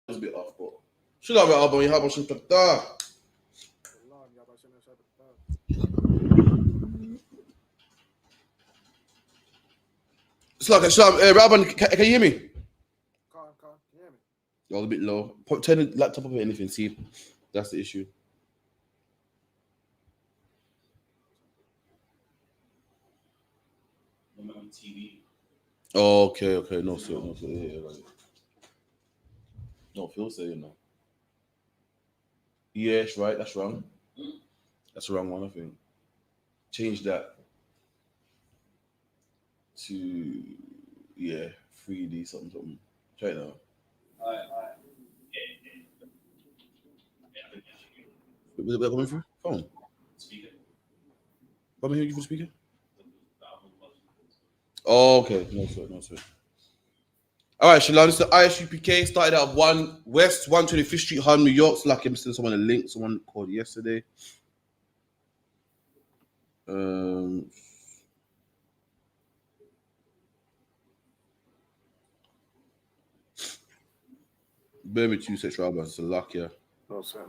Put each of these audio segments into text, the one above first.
was a bit off, but SHALAM يا أبا يهاب عشان تبتاع. It's like SHALAM. Rabban, can you hear me? Can you hear me? I was a bit low. Turn the laptop up or anything. See if that's the issue. TV. Oh, okay. No, sir. Yeah, right. No, Phil say no. Yes, right. That's wrong. That's the wrong one, I think. Change that to 3D something. Try it now. Was it coming through? Phone. Speaker. Coming here for the speaker? Oh, okay. No, sir. All right, SHALAM. This is the I.S.U.P.K. Started out of 1 West 125th Street, Harlem, New York. So like I'm sending someone a link. Someone called yesterday. Bear with 2 6 Robert. It's a lock, yeah. No, sir.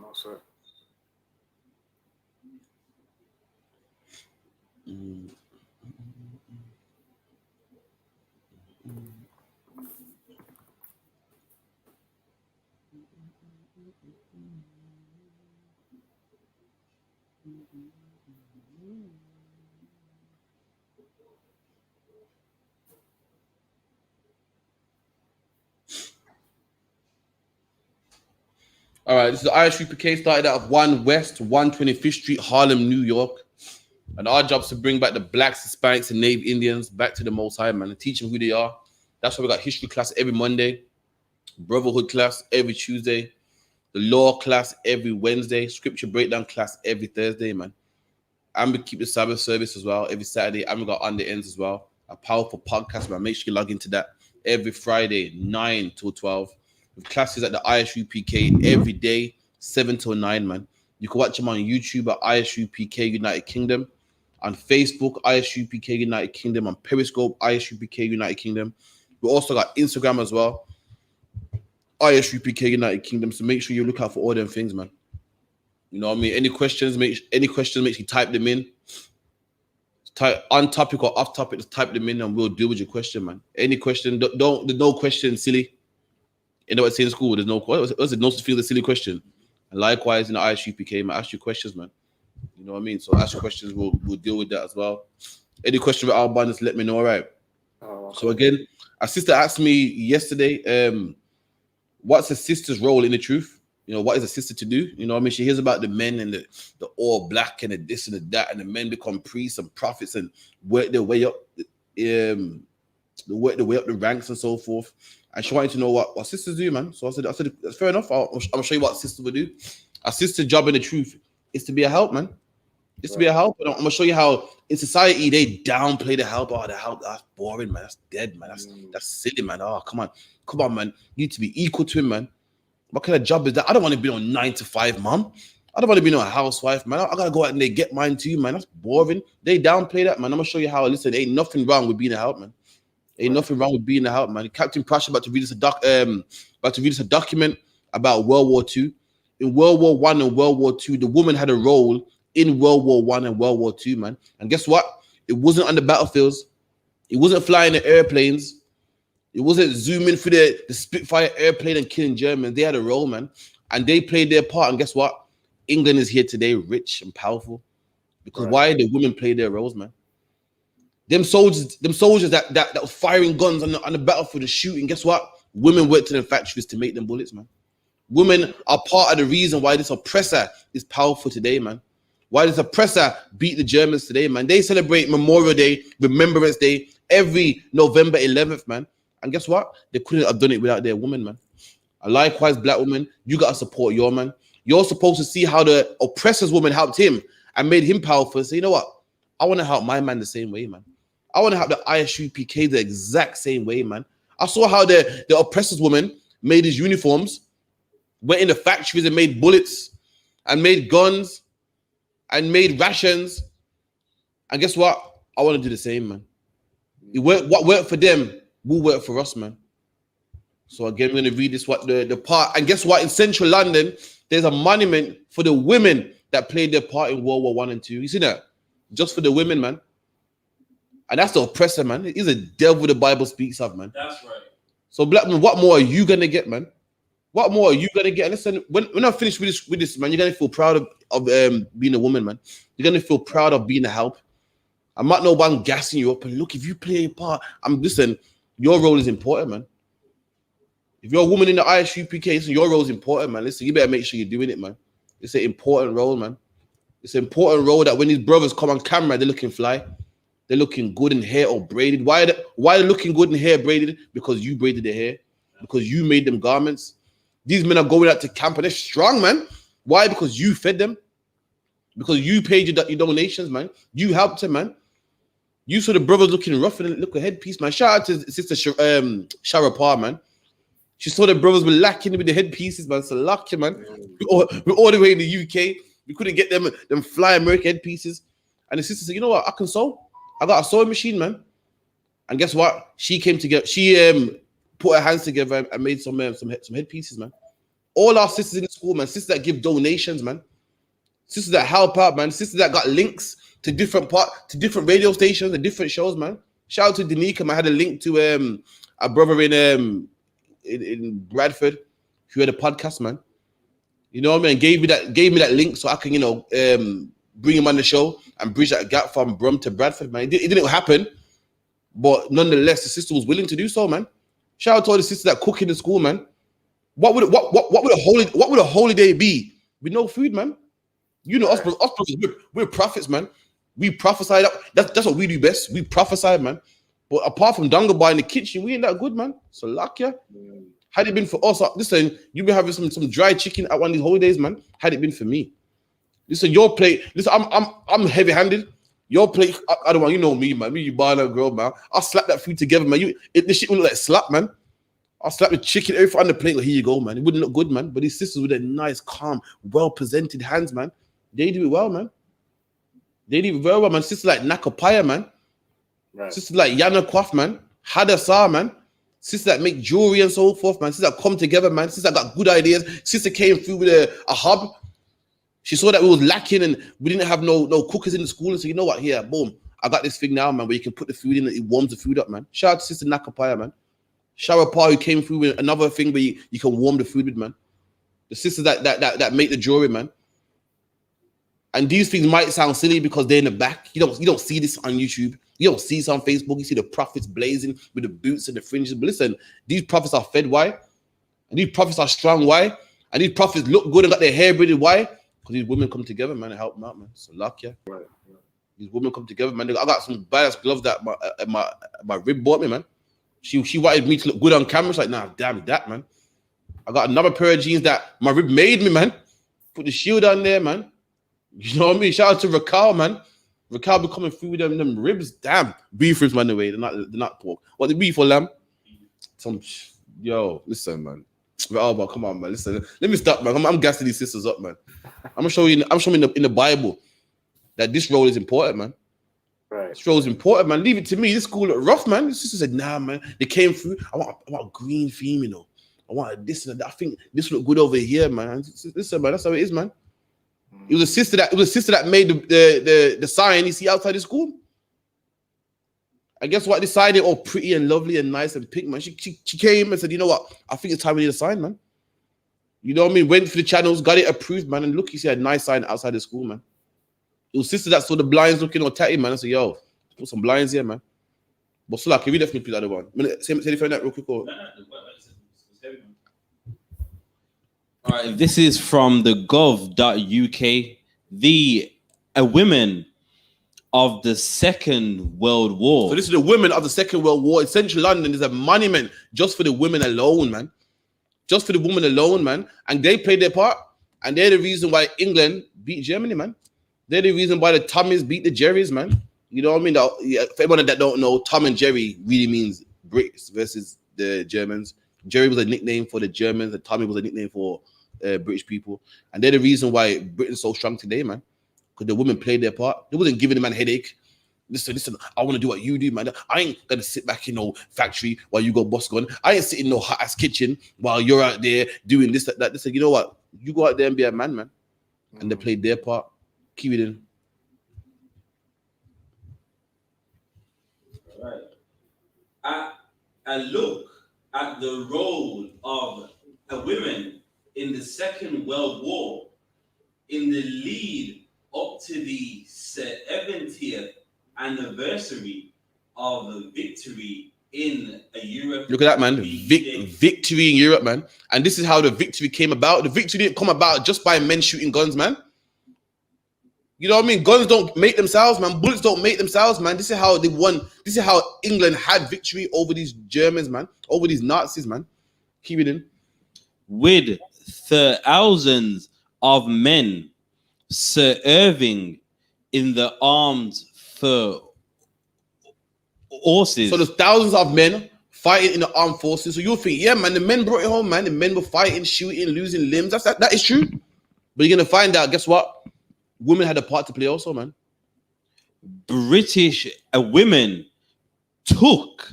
All right, this is the I.S.U.P.K. Started out of 1 West 125th Street, Harlem, New York. And our job is to bring back the blacks, Hispanics, and Native Indians back to the Most High, man, and teach them who they are. That's why we got history class every Monday, brotherhood class every Tuesday, the law class every Wednesday, scripture breakdown class every Thursday, man. And we keep the Sabbath service as well every Saturday. And we got on the ends as well. A powerful podcast, man. Make sure you log into that every Friday, 9 till 12. With classes at the I.S.U.P.K. every day, 7 till 9, man. You can watch them on YouTube at I.S.U.P.K. United Kingdom. On Facebook, I.S.U.P.K. United Kingdom. On Periscope, I.S.U.P.K. United Kingdom. We also got Instagram as well. I.S.U.P.K. United Kingdom. So make sure you look out for all them things, man. You know what I mean? Any questions, make sure you type them in. Type on topic or off topic, just type them in and we'll deal with your question, man. Any question, there's no question, silly. You know what I say in school? There's no question. What's it? No to feel the silly question. And likewise in the I.S.U.P.K, man, ask you questions, man. You know what I mean? So ask your questions, we'll deal with that as well. Any question about our abundance, let me know, all right? Okay. So again, our sister asked me yesterday, what's a sister's role in the truth? You know, what is a sister to do? You know what I mean? She hears about the men and the all black and the this and the that, and the men become priests and prophets and work their way up, work their way up the ranks and so forth. And she wanted to know what sisters do, man. So I said, that's fair enough. I'm gonna show you what sister would do. A sister's job in the truth is to be a help, man. It's to be a help. And I'm gonna show you how in society they downplay the help. Oh, the help, that's boring, man. That's dead, man. That's silly, man. Oh, come on, man. You need to be equal to him, man. What kind of job is that? I don't want to be on 9 to 5, mom. I don't want to be no housewife, man. I gotta go out and they get mine too, man. That's boring. They downplay that, man. I'm gonna show you how. Listen, ain't nothing wrong with being a help, man. Ain't nothing wrong with being a help, man. Captain Prasha about to read us a document about World War II. In World War I and World War II, the woman had a role in World War I and World War II, man. And guess what? It wasn't on the battlefields. It wasn't flying the airplanes. It wasn't zooming through the Spitfire airplane and killing Germans. They had a role, man. And they played their part. And guess what? England is here today, rich and powerful. Because why? The women played their roles, man. Them soldiers that were firing guns on the battlefield and shooting, guess what? Women worked in the factories to make them bullets, man. Women are part of the reason why this oppressor is powerful today, man. Why this oppressor beat the Germans today, man. They celebrate Memorial Day, Remembrance Day, every November 11th, man. And guess what? They couldn't have done it without their woman, man. And likewise, black woman, you got to support your man. You're supposed to see how the oppressor's woman helped him and made him powerful. So you know what? I want to help my man the same way, man. I want to help the I.S.U.P.K the exact same way, man. I saw how the oppressor's woman made his uniforms, went in the factories and made bullets and made guns and made rations. And guess what? I want to do the same, man. What worked for them will work for us, man. So again, we're going to read this, what the part, and guess what? In central London, there's a monument for the women that played their part in World War I and II. You see that? Just for the women, man. And that's the oppressor, man. He's a devil the Bible speaks of, man. That's right. So black man, what more are you going to get, man? What more are you going to get? And listen, when I finish with this, man, you're going to feel proud of being a woman, man. You're going to feel proud of being a help. I'm not no one gassing you up. And look, if you play a part, listen, your role is important, man. If you're a woman in the I.S.U.P.K, listen, your role is important, man. Listen, you better make sure you're doing it, man. It's an important role, man. It's an important role that when these brothers come on camera, they're looking fly. They're looking good in hair or braided. Why are they looking good in hair braided? Because you braided their hair. Because you made them garments. These men are going out to camp and they're strong, man. Why? Because you fed them. Because you paid your donations, man. You helped them, man. You saw the brothers looking rough and look a headpiece, man. Shout out to Sister Shara Parr, man. She saw the brothers were lacking with the headpieces, man. So lucky, man. We're all the way in the UK. We couldn't get them fly American headpieces. And the sister said, you know what? I can sew. I got a sewing machine, man. And guess what? She came together. She put her hands together and made some headpieces, man. All our sisters in the school, man. Sisters that give donations, man. Sisters that help out, man. Sisters that got links to different radio stations and different shows, man. Shout out to Danica, man. I had a link to a brother in Bradford who had a podcast, man. You know what I mean? Gave me that link so I can, bring him on the show and bridge that gap from Brum to Bradford, man. It didn't happen, but nonetheless, the sister was willing to do so, man. Shout out to all the sisters that cook in the school, man. What would a holiday be with no food, man? You know, us brothers, we're prophets, man. We prophesy that's what we do best. We prophesy, man. But apart from Dangaba in the kitchen, we ain't that good, man. So luck, yeah. Had it been for us, listen, you've been having some dry chicken at one of these holidays, man. Had it been for me. Listen, your plate, listen, I'm heavy-handed. Your plate, I don't want, you know me, man. Me, you buy that girl, man. I'll slap that food together, man. This shit wouldn't look like slap, man. I'll slap the chicken, everything on the plate. Like, here you go, man. It wouldn't look good, man. But these sisters with their nice, calm, well-presented hands, man. They do it well, man. They do it very well, man. Sisters like Nakapaya, man. Right. Sisters like Yana Kwaf, man. Hadassah, man. Sisters that make jewelry and so forth, man. Sisters that come together, man. Sisters that got good ideas. Sister came through with a hub. She saw that we was lacking and we didn't have no cookers in the school. And so, you know what? Here, boom. I got this thing now, man, where you can put the food in and it warms the food up, man. Shout out to Sister Nakapaya, man. Shower Pa, who came through with another thing where you can warm the food with, man. The sisters that make the jewelry, man. And these things might sound silly because they're in the back. You don't see this on YouTube. You don't see this on Facebook. You see the prophets blazing with the boots and the fringes. But listen, these prophets are fed. Why? And these prophets are strong. Why? And these prophets look good and got their hair braided. Why? Because these women come together, man, and help them out, man. So luck, yeah. Right. These women come together, man. I got some badass gloves that my rib bought me, man. She wanted me to look good on camera. She's like, nah, damn that, man. I got another pair of jeans that my rib made me, man. Put the shield on there, man. You know what I mean? Shout out to Raquel, man. Raquel be coming through with them ribs. Damn. Beef ribs, by the way. They're not pork. What, the beef or lamb? Yo, listen, man. Oh, come on, man. Listen. Let me stop, man. I'm gassing these sisters up, man. I'm showing in the Bible that this role is important, man. Right. This role is important, man. Leave it to me. This school look rough, man. The sister said, nah, man. They came through. I want a green theme, you know. I want this and that. I think this look good over here, man. Listen, man. That's how it is, man. It was a sister that made the sign you see outside the school. And guess what? Decided all pretty and lovely and nice and pink, man. She came and said, you know what? I think it's time we need a sign, man. You know what I mean? Went for the channels, got it approved, man. And look, you see a nice sign outside the school, man. It was sister that saw the blinds looking all tatty, man. I said, yo, put some blinds here, man. But so like, can we definitely put the other one? Say anything that real quick. Or... All right, this is from the gov.uk. The women of the Second World War. So this is the women of the Second World War. In central London, there's a monument just for the women alone, man. Just for the women alone, man. And they played their part. And they're the reason why England beat Germany, man. They're the reason why the Tommies beat the Jerrys, man. You know what I mean? For everyone that don't know, Tom and Jerry really means Brits versus the Germans. Jerry was a nickname for the Germans, and Tommy was a nickname for British people. And they're the reason why Britain's so strong today, man. Because the women played their part. They wasn't giving the man a headache. Listen, I want to do what you do, man. I ain't gonna sit back in no factory while you go boss gun. I ain't sitting in no hot ass kitchen while you're out there doing this, that. They said, you know what? You go out there and be a man. And they played their part. Keep it in. Right. And look at the role of women in the Second World War in the lead up to the 70th anniversary of the victory in Europe. Look at that, man. Victory in Europe, man. And this is how the victory came about. The victory didn't come about just by men shooting guns, man. You know what I mean? Guns don't make themselves, man. Bullets don't make themselves, man. This is how they won. This is how England had victory over these Germans, man. Over these Nazis, man. Keep it in. With thousands of men serving in the armed forces. So there's thousands of men fighting in the armed forces. So you'll think, yeah, man, the men brought it home, man. The men were fighting, shooting, losing limbs. That is true. But you're going to find out, guess what? Women had a part to play also, man. British women took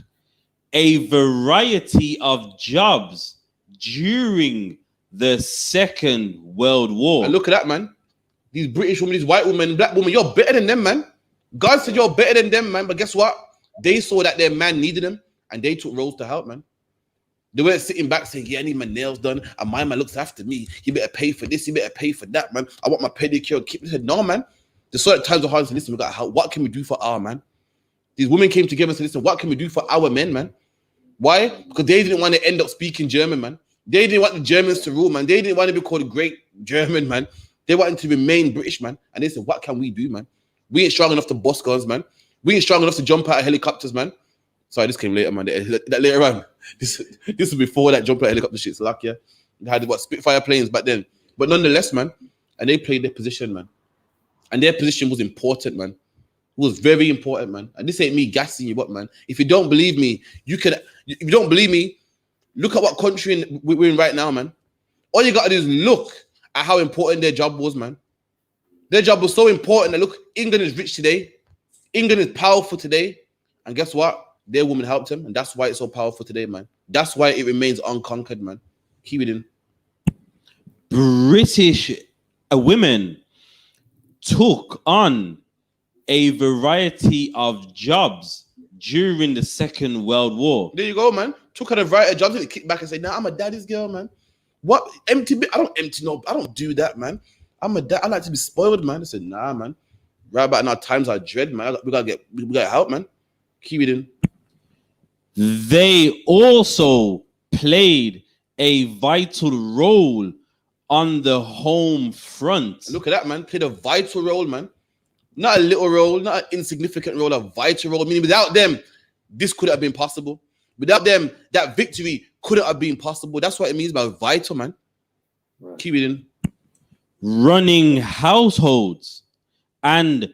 a variety of jobs during the Second World War. And look at that, man. These British women, these white women, black women, you're better than them, man. God said you're better than them, man. But guess what? They saw that their man needed them, and they took roles to help, man. They weren't sitting back saying, yeah, I need my nails done, and my man looks after me. You better pay for this, you better pay for that, man. I want my pedicure. They said, no, man. There's certain times of hard to listen. We got help. What can we do for our man? These women came together and said, listen, what can we do for our men, man? Why? Because they didn't want to end up speaking German, man. They didn't want the Germans to rule, man. They didn't want to be called a great German, man. They wanted to remain British, man. And they said, what can we do, man? We ain't strong enough to bust guns, man. We ain't strong enough to jump out of helicopters, man. Sorry, this came later, man. That later on. This was before that jump out of helicopter shit. So like, yeah, they had what Spitfire planes back then. But nonetheless, man, and they played their position, man. And their position was important, man. It was very important, man. And this ain't me gassing you up, man. If you don't believe me, if you don't believe me, look at what country we're in right now, man. All you gotta do is look at how important their job was, man. Their job was so important that look, England is rich today. England is powerful today. And guess what? Their woman helped him, and that's why it's so powerful today, man. That's why it remains unconquered, man. Keep it in. British women took on a variety of jobs during the Second World War. There you go, man. Took on a variety of jobs and kicked back and said, nah, I'm a daddy's girl, man. What? Empty? I don't do that, man. I'm a dad. I like to be spoiled, man. I said, nah, man. Right about now, times are dread, man. We gotta help, man. Keep it in. They also played a vital role on the home front. Look at that, man. Played a vital role, man. Not a little role, not an insignificant role, a vital role. Meaning without them, this couldn't have been possible. Without them, that victory couldn't have been possible. That's what it means by vital, man. Right. Keep it in. Running households and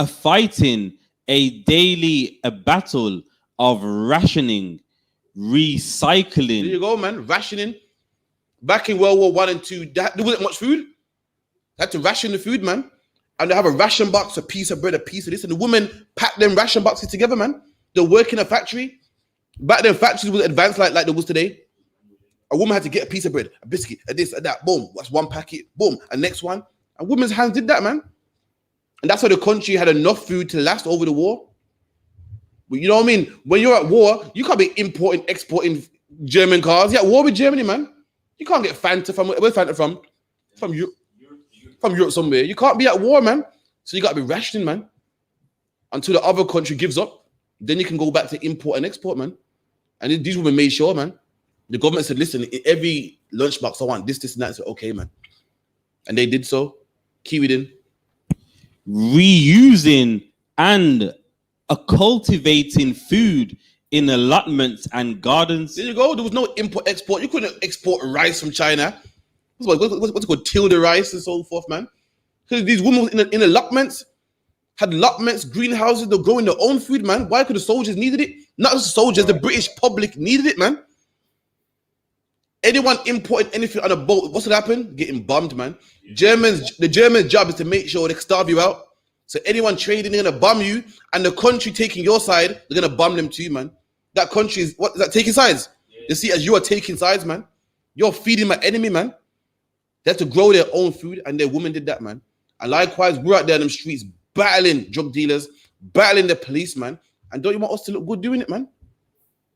fighting a daily battle of rationing, recycling. There you go, man. Rationing. Back in World War I and II, there wasn't much food. They had to ration the food, man. And they have a ration box, a piece of bread, a piece of this. And the women packed them ration boxes together, man. They work in a factory. Back then, factories was advanced like there was today. A woman had to get a piece of bread, a biscuit, a this, a that. Boom. That's one packet. Boom. And next one. And women's hands did that, man. And that's why the country had enough food to last over the war. But you know what I mean? When you're at war, you can't be importing, exporting German cars. You're at war with Germany, man. You can't get Fanta from, where's Fanta from? From Europe. From Europe somewhere. You can't be at war, man. So you got to be rationing, man. Until the other country gives up. Then you can go back to import and export, man. And these women made sure, man. The government said, listen, in every lunchbox, I want this, and that. I said, okay, man. And they did so. Keep it in. Reusing and cultivating food in allotments and gardens. There you go. There was no import, export. You couldn't export rice from China. What's it called? Till the rice and so forth, man. Because these women in allotments, had allotments, greenhouses, they're growing their own food, man. Why? Because the soldiers needed it. Not just the soldiers, the British public needed it, man. Anyone importing anything on a boat, what's what happened? Getting bombed, man. The Germans' job is to make sure they starve you out. So anyone trading, they're gonna bomb you, and the country taking your side, they're gonna bomb them too, man. That country is what is that taking sides? They see as you are taking sides, man. You're feeding my enemy, man. They have to grow their own food, and their women did that, man. And likewise, we're out there in the streets battling drug dealers, battling the police, man. And don't you want us to look good doing it, man?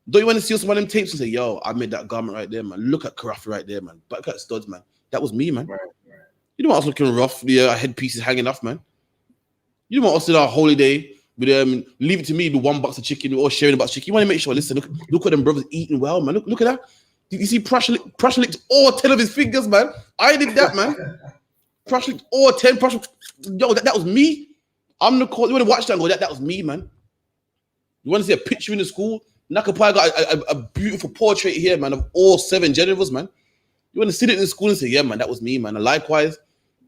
Don't you want to see some of them tapes and say, yo, I made that garment right there, man. Look at Karafi right there, man. Back at studs, man. That was me, man. Right. You don't want us looking rough, the headpieces hanging off, man. You don't want us in our holiday with leave it to me, the $1 of chicken, we're all sharing about chicken. You want to make sure, listen, look at them brothers eating well, man. Look at that. You see Prash licked all 10 of his fingers, man. I did that, man. Prash licked all 10. Yo, that was me. I'm the call. You want to watch that and go, that was me, man. You want to see a picture in the school? Nakapai got a beautiful portrait here, man, of all 7 generals, man. You want to sit it in the school and say, yeah, man, that was me, man. And likewise,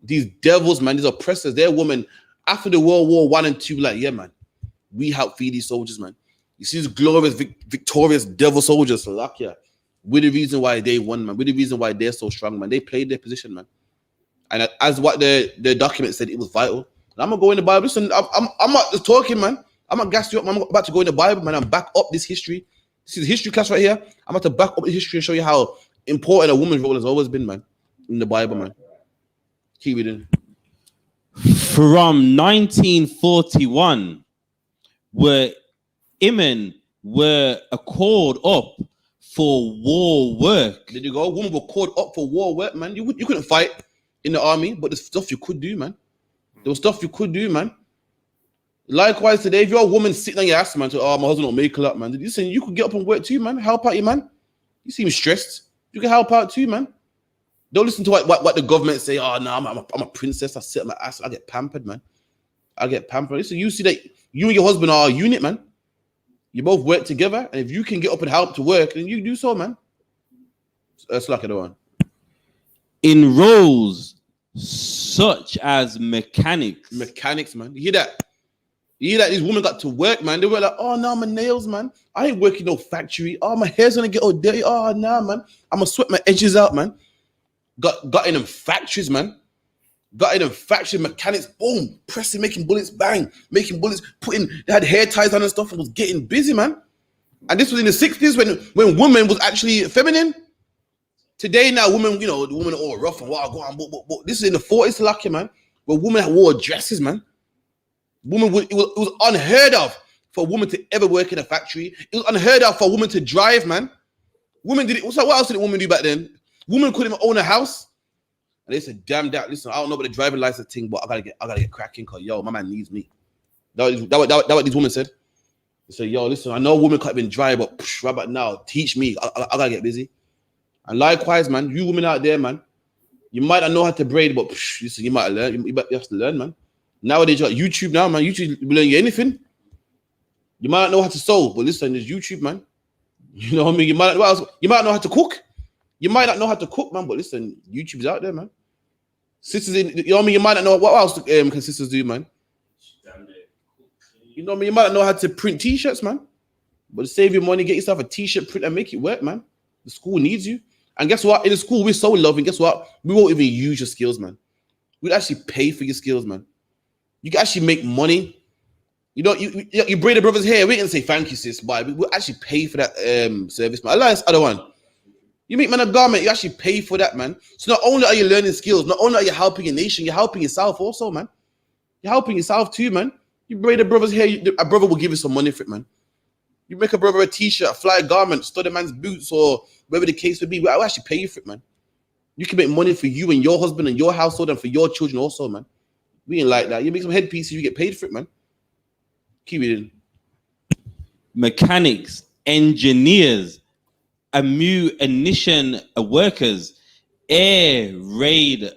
these devils, man, these oppressors, they're women after the World War I and II, like, yeah, man, we help feed these soldiers, man. You see these glorious, victorious devil soldiers, so like, yeah, we're the reason why they won, man. We're the reason why they're so strong, man. They played their position, man. And as what the document said, it was vital. And I'm gonna go in the Bible. Listen, I'm not just talking, man. I'm not gas you up. I'm about to go in the Bible, man. I'm back up this history. This is history class right here. I'm about to back up the history and show you how important a woman's role has always been, man, in the Bible, man. Keep reading. From 1941, where women were called up for war work. Did you go? Women were called up for war work, man. You couldn't fight in the army, but there's stuff you could do, man. There was stuff you could do, man. Likewise, today, if you're a woman sitting on your ass, man, my husband don't make a lot, man. Listen, you could get up and work too, man. Help out you, man. You seem stressed. You can help out too, man. Don't listen to what the government say. Oh, no, I'm a princess. I sit on my ass. I get pampered, man. I get pampered. Listen, you see that you and your husband are a unit, man. You both work together. And if you can get up and help to work, then you do so, man. That's like another one. In roles such as mechanics. Mechanics, man. You hear that? You hear that? These women got to work, man. They were like, oh, no, my nails, man. I ain't working no factory. Oh, my hair's going to get all dirty. Oh, no, man. I'm going to sweat my edges out, man. Got in them factories, man. Got in them factory mechanics, boom, pressing, making bullets, bang, making bullets, they had hair ties on and stuff and was getting busy, man. And this was in the 60s when women was actually feminine. Today now, women, the women are all rough and wow, go on, but this is in the 40s, lucky, man, where women wore dresses, man. It was unheard of for a woman to ever work in a factory. It was unheard of for a woman to drive, man. Women did it. So what else did women do back then? Women couldn't even own a house. And they said, damn that, listen, I don't know about the driving license thing, but I gotta get cracking because yo, my man needs me. That what these women said. They said, yo, listen, I know women can't even drive, but right about now, teach me. I gotta get busy. And likewise, man, you women out there, man, you might not know how to braid, but listen, you might learn. You have to learn, man. Nowadays, you got YouTube now, man. YouTube will learn you anything. You might not know how to sew, but listen, there's YouTube, man. You know what I mean? You might not know how to cook. You might not know how to cook, man, but listen, YouTube's out there, man. Sisters, you know what I mean? You might not know what else can sisters do, man. You know what I mean? You might not know how to print t-shirts, man. But to save your money, get yourself a t-shirt print and make it work, man. The school needs you. And guess what? In the school, we're so loving. Guess what? We won't even use your skills, man. We'll actually pay for your skills, man. You can actually make money. You know, you braid a brother's hair. We didn't say thank you, sis, but we'll actually pay for that service, man. I like this other one. You make man a garment, you actually pay for that, man. So not only are you learning skills, not only are you helping your nation, you're helping yourself also, man. You're helping yourself too, man. You braid a brother's hair, a brother will give you some money for it, man. You make a brother a t-shirt, a fly garment, study man's boots, or whatever the case would be. We'll actually pay you for it, man. You can make money for you and your husband and your household and for your children also, man. We ain't like that. You make some headpieces, you get paid for it, man. Keep it in. Mechanics, engineers, ammunition workers, air raid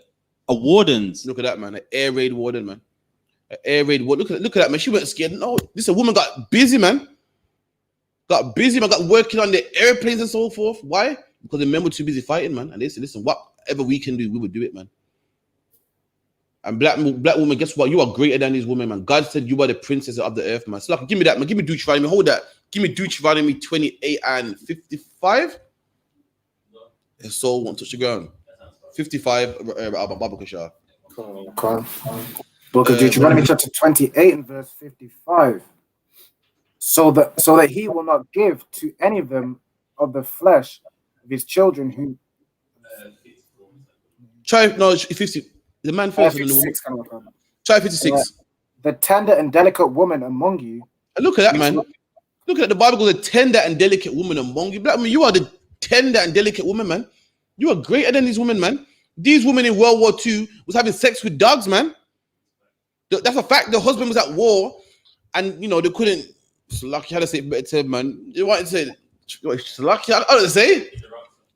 wardens. Look at that, man. An air raid warden, man. An air raid warden. Look at that, man. She wasn't scared. No, this woman got busy, man. Got busy, man. Got working on the airplanes and so forth. Why? Because the men were too busy fighting, man. And they said, listen, whatever we can do, we would do it, man. And black woman, guess what? You are greater than these women, man. God said you are the princess of the earth, man. So like, give me that, man. Give me Deuteronomy. Hold that. Give me Deuteronomy 28 and 55. His soul won't touch the ground. 55. Book of Deuteronomy chapter 28 and verse 55. So that he will not give to any of them of the flesh of his children who Try 50. The man first and then the woman. 56 kind of like, Try 56. the tender and delicate woman among you. And look at that, man. Look at the Bible goes, a tender and delicate woman among you. Black man, you are the tender and delicate woman, man. You are greater than these women, man. These women in World War II was having sex with dogs, man. That's a fact. The husband was at war, and you know they couldn't. Lucky, how to say it better, man. You wanted to say, lucky, I don't say.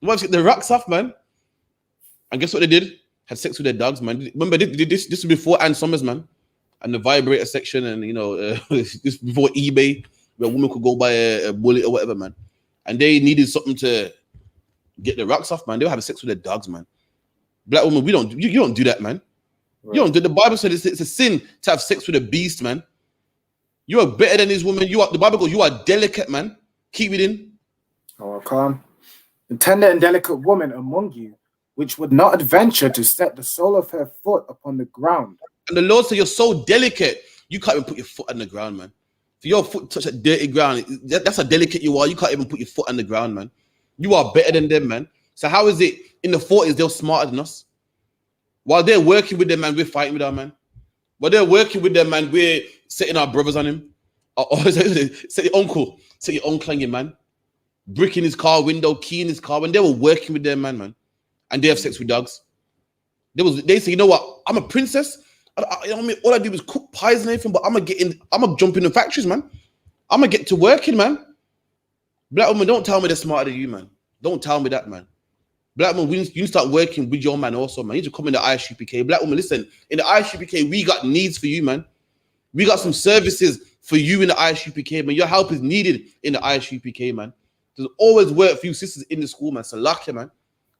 You want to get the rocks off, man. And guess what they did? Had sex with their dogs, man. Remember, this was before Ann Summers, man. And the vibrator section, and you know, this before eBay, where a woman could go buy a bullet or whatever, man. And they needed something to get the rocks off, man. They were having sex with their dogs, man. Black woman, you don't do that, man. Right. You don't do. The Bible said it's a sin to have sex with a beast, man. You are better than these women. The Bible goes, you are delicate, man. Keep it in. Oh, calm. The tender and delicate woman among you, which would not adventure to set the sole of her foot upon the ground. And the Lord said, you're so delicate, you can't even put your foot on the ground, man. If your foot touch that dirty ground, that's how delicate you are. You can't even put your foot on the ground, man. You are better than them, man. So how is it in the 40s, they're smarter than us? While they're working with them, man, we're fighting with our man. While they're working with them, man, we're setting our brothers on him. Or set your uncle on your man. Bricking his car window, keying his car. When they were working with their man, and they have sex with dogs. They say, you know what? I'm a princess. I mean, all I do is cook pies and everything, but I'm gonna jump in the factories, man. I'm gonna get to working, man. Black woman, don't tell me they're smarter than you, man. Don't tell me that, man. Black woman, you need to start working with your man also, man. You need to come in the I.S.U.P.K. Black woman, listen, in the I.S.U.P.K, we got needs for you, man. We got some services for you in the I.S.U.P.K, man. Your help is needed in the I.S.U.P.K, man. There's always work for you sisters in the school, man. So lucky, man.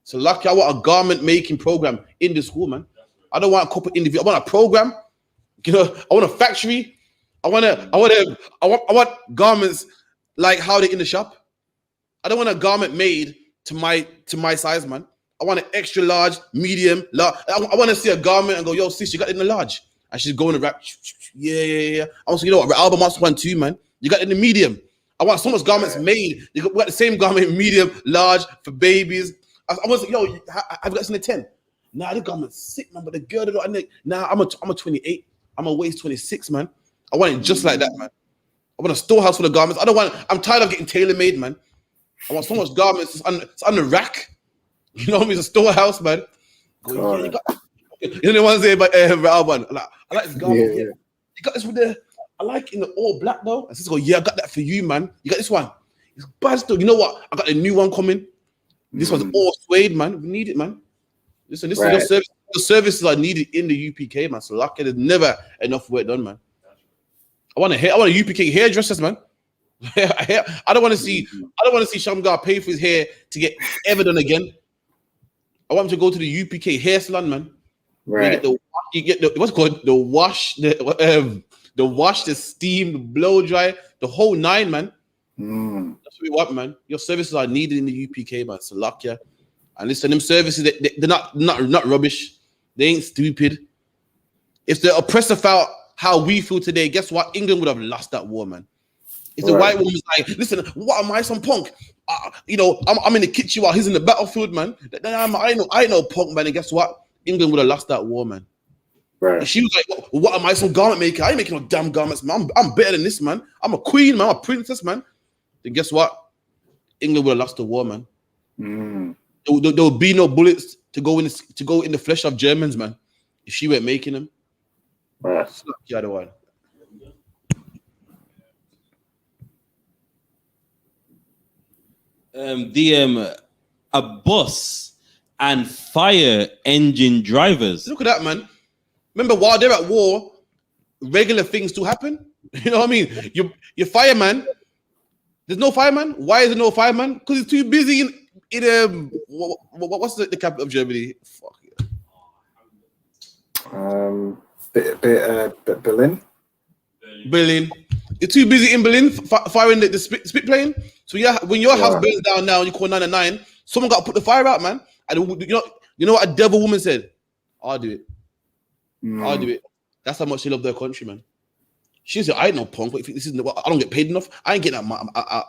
So lucky, I want a garment making program in the school, man. I don't want a couple interview. I want a program. You know, I want a factory. I want garments like how they're in the shop. I don't want a garment made to my size, man. I want an extra large, medium, large. I want to see a garment and go, yo, sis, you got it in the large. And she's going to rap. Yeah. I want to, you know what, album wants one too, man. You got it in the medium. I want so much garments made. We got the same garment, medium, large, for babies. I want to say, yo, I've got this in the 10. Nah, the garment's sick, man. But the girl, nah, I'm a 28. I'm a waist 26, man. I want it just like that, man. I want a storehouse full of garments. I'm tired of getting tailor-made, man. I want so much garments. It's on the rack. You know what I mean? It's a storehouse, man. Go, yeah, you know the ones there, but Alban. I like this garment. Yeah. You got this with the. I like in the all black though. And sis go, yeah, I got that for you, man. You got this one. It's bad still. You know what? I got a new one coming. This one's all suede, man. We need it, man. Listen, right. Your services are needed in the UPK, man. So lucky, there's never enough work done, man. I want a UPK hairdressers, man. I don't want to see Shamgar pay for his hair to get ever done again. I want him to go to the UPK hair salon, man. Right. You get the what's called the wash, the wash, the steam, the blow dry, the whole nine, man. That's what we want, man. Your services are needed in the UPK, man. So luck, yeah. And listen, them services, they're not rubbish. They ain't stupid. If the oppressor felt how we feel today, guess what? England would have lost that war, man. If the white woman's like, listen, what am I, some punk? You know, I'm in the kitchen while he's in the battlefield, man. I ain't no punk, man. And guess what? England would have lost that war, man. Right. And she was like, what am I, some garment maker? I ain't making no damn garments, man. I'm better than this, man. I'm a queen, man. I'm a princess, man. Then guess what? England would have lost the war, man. There would be no bullets to go in the flesh of Germans, man. If she weren't making them. Right. The other one. A bus and fire engine drivers. Look at that, man. Remember, while they're at war, regular things still happen. You know what I mean? Your fireman. There's no fireman. Why is there no fireman? Because he's too busy in what's the capital of Germany? Fuck yeah. Berlin. Berlin. You're too busy in Berlin firing the spit plane. So yeah, when your house burns down now and you call 999, someone got to put the fire out, man. And you know what a devil woman said? I'll do it. I'll do it. That's how much they love their country, man. She said, I ain't no punk, but if this is I don't get paid enough. I ain't getting out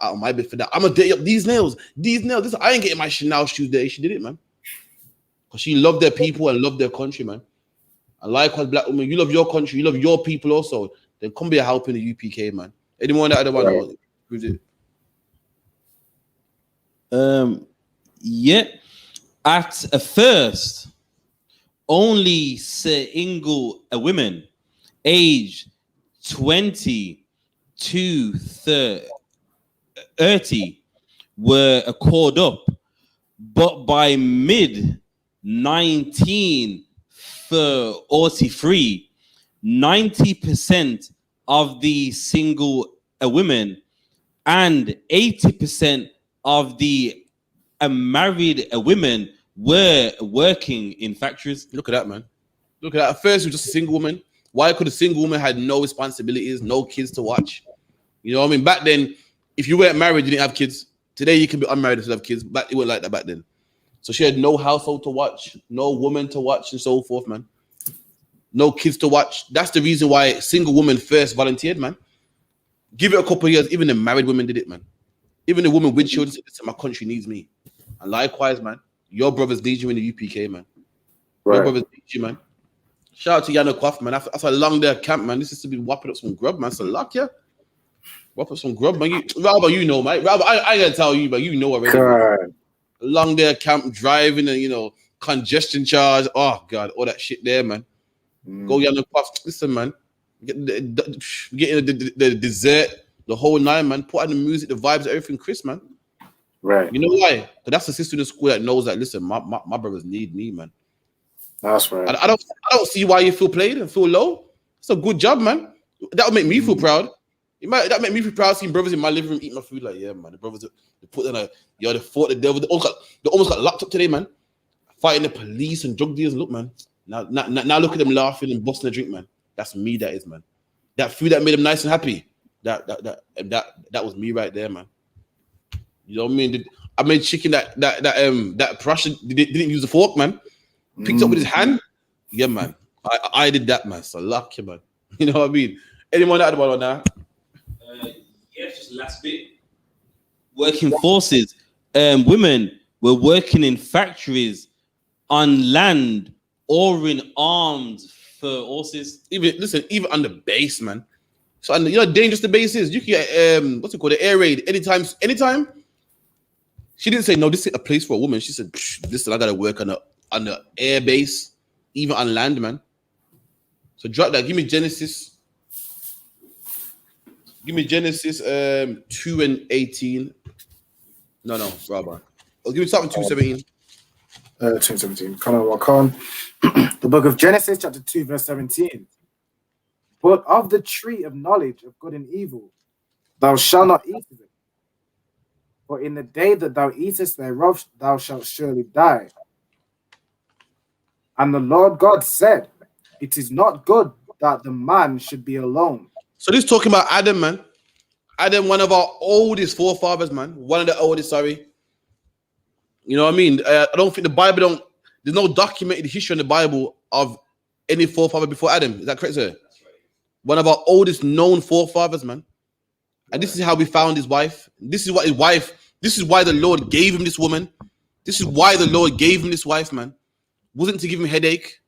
of my bed for that. I'm gonna dirty up these nails. I ain't getting my Chanel shoes dirty. She did it, man. Because she loved their people and loved their country, man. And likewise, black women, you love your country, you love your people also. Then come be a help in the UPK, man. Anyone that I don't want to Yeah. At a first, only single women aged 20 to 30 were called up, but by mid 1943, 90% of the single women and 80% of the married women were working in factories. Look at that, man. Look at that. At first, it was just a single woman. Why could a single woman had no responsibilities, no kids to watch? You know what I mean? Back then, if you weren't married, you didn't have kids. Today, you can be unmarried and still have kids. Back it wasn't like that back then. So she had no household to watch, no woman to watch, and so forth, man. No kids to watch. That's the reason why single women first volunteered, man. Give it a couple of years. Even the married women did it, man. Even the woman with children said, listen, my country needs me. And likewise, man, your brothers need you in the UPK, man. Right. Your brothers need you, man. Shout out to YAHANNA, man. That's a long day camp, man. This is to be whopping up some grub, man. So luck, yeah. Whop up some grub, man. Rather, you know, man. Rather, I ain't gonna tell you, but you know already. Long day camp, driving, and, you know, congestion charge. Oh, God, all that shit there, man. Go YAHANNA. Listen, man. Get the dessert, the whole nine, man. Put on the music, the vibes, everything, Chris, man. Right. You know why? Because that's the sister in the school that knows that, listen, my brothers need me, man. That's right. I don't see why you feel played and feel low. It's a good job, man. That would make me feel proud. That make me feel proud seeing brothers in my living room eat my food. Like, yeah, man. The brothers, they put in they fought the devil. They almost got locked up today, man. Fighting the police and drug dealers. Look, man. Now look at them laughing and busting a drink, man. That's me. That is, man. That food that made them nice and happy. That was me right there, man. You know what I mean? I made chicken that Prussian didn't use a fork, man. Picked up with his hand. Yeah, man. I did that, man. So lucky, man. You know what I mean? Anyone that one on that? Yeah, just last bit. Working forces. Women were working in factories, on land, or in arms for horses. Even on the base, man. So you know how dangerous the base is. You can get what's it called? The air raid. Anytime. She didn't say no. This is a place for a woman. She said, "Listen, I gotta work on the air base, even on land, man." So drop that. Give me Genesis 2:18. No, rather. I'll give me something 2:17. 2:17. Wakan. The book of Genesis, chapter 2, verse 17. But of the tree of knowledge of good and evil, thou shalt not eat of it. For in the day that thou eatest thereof, thou shalt surely die. And the Lord God said, it is not good that the man should be alone. So this is talking about Adam, man. Adam, one of our oldest forefathers, man. One of the oldest, sorry. You know what I mean? I don't think the Bible there's no documented history in the Bible of any forefather before Adam. Is that correct, sir? That's right. One of our oldest known forefathers, man. And this is how we found his wife. This is why the Lord gave him this woman. This is why the Lord gave him this wife, man. Wasn't to give him headache.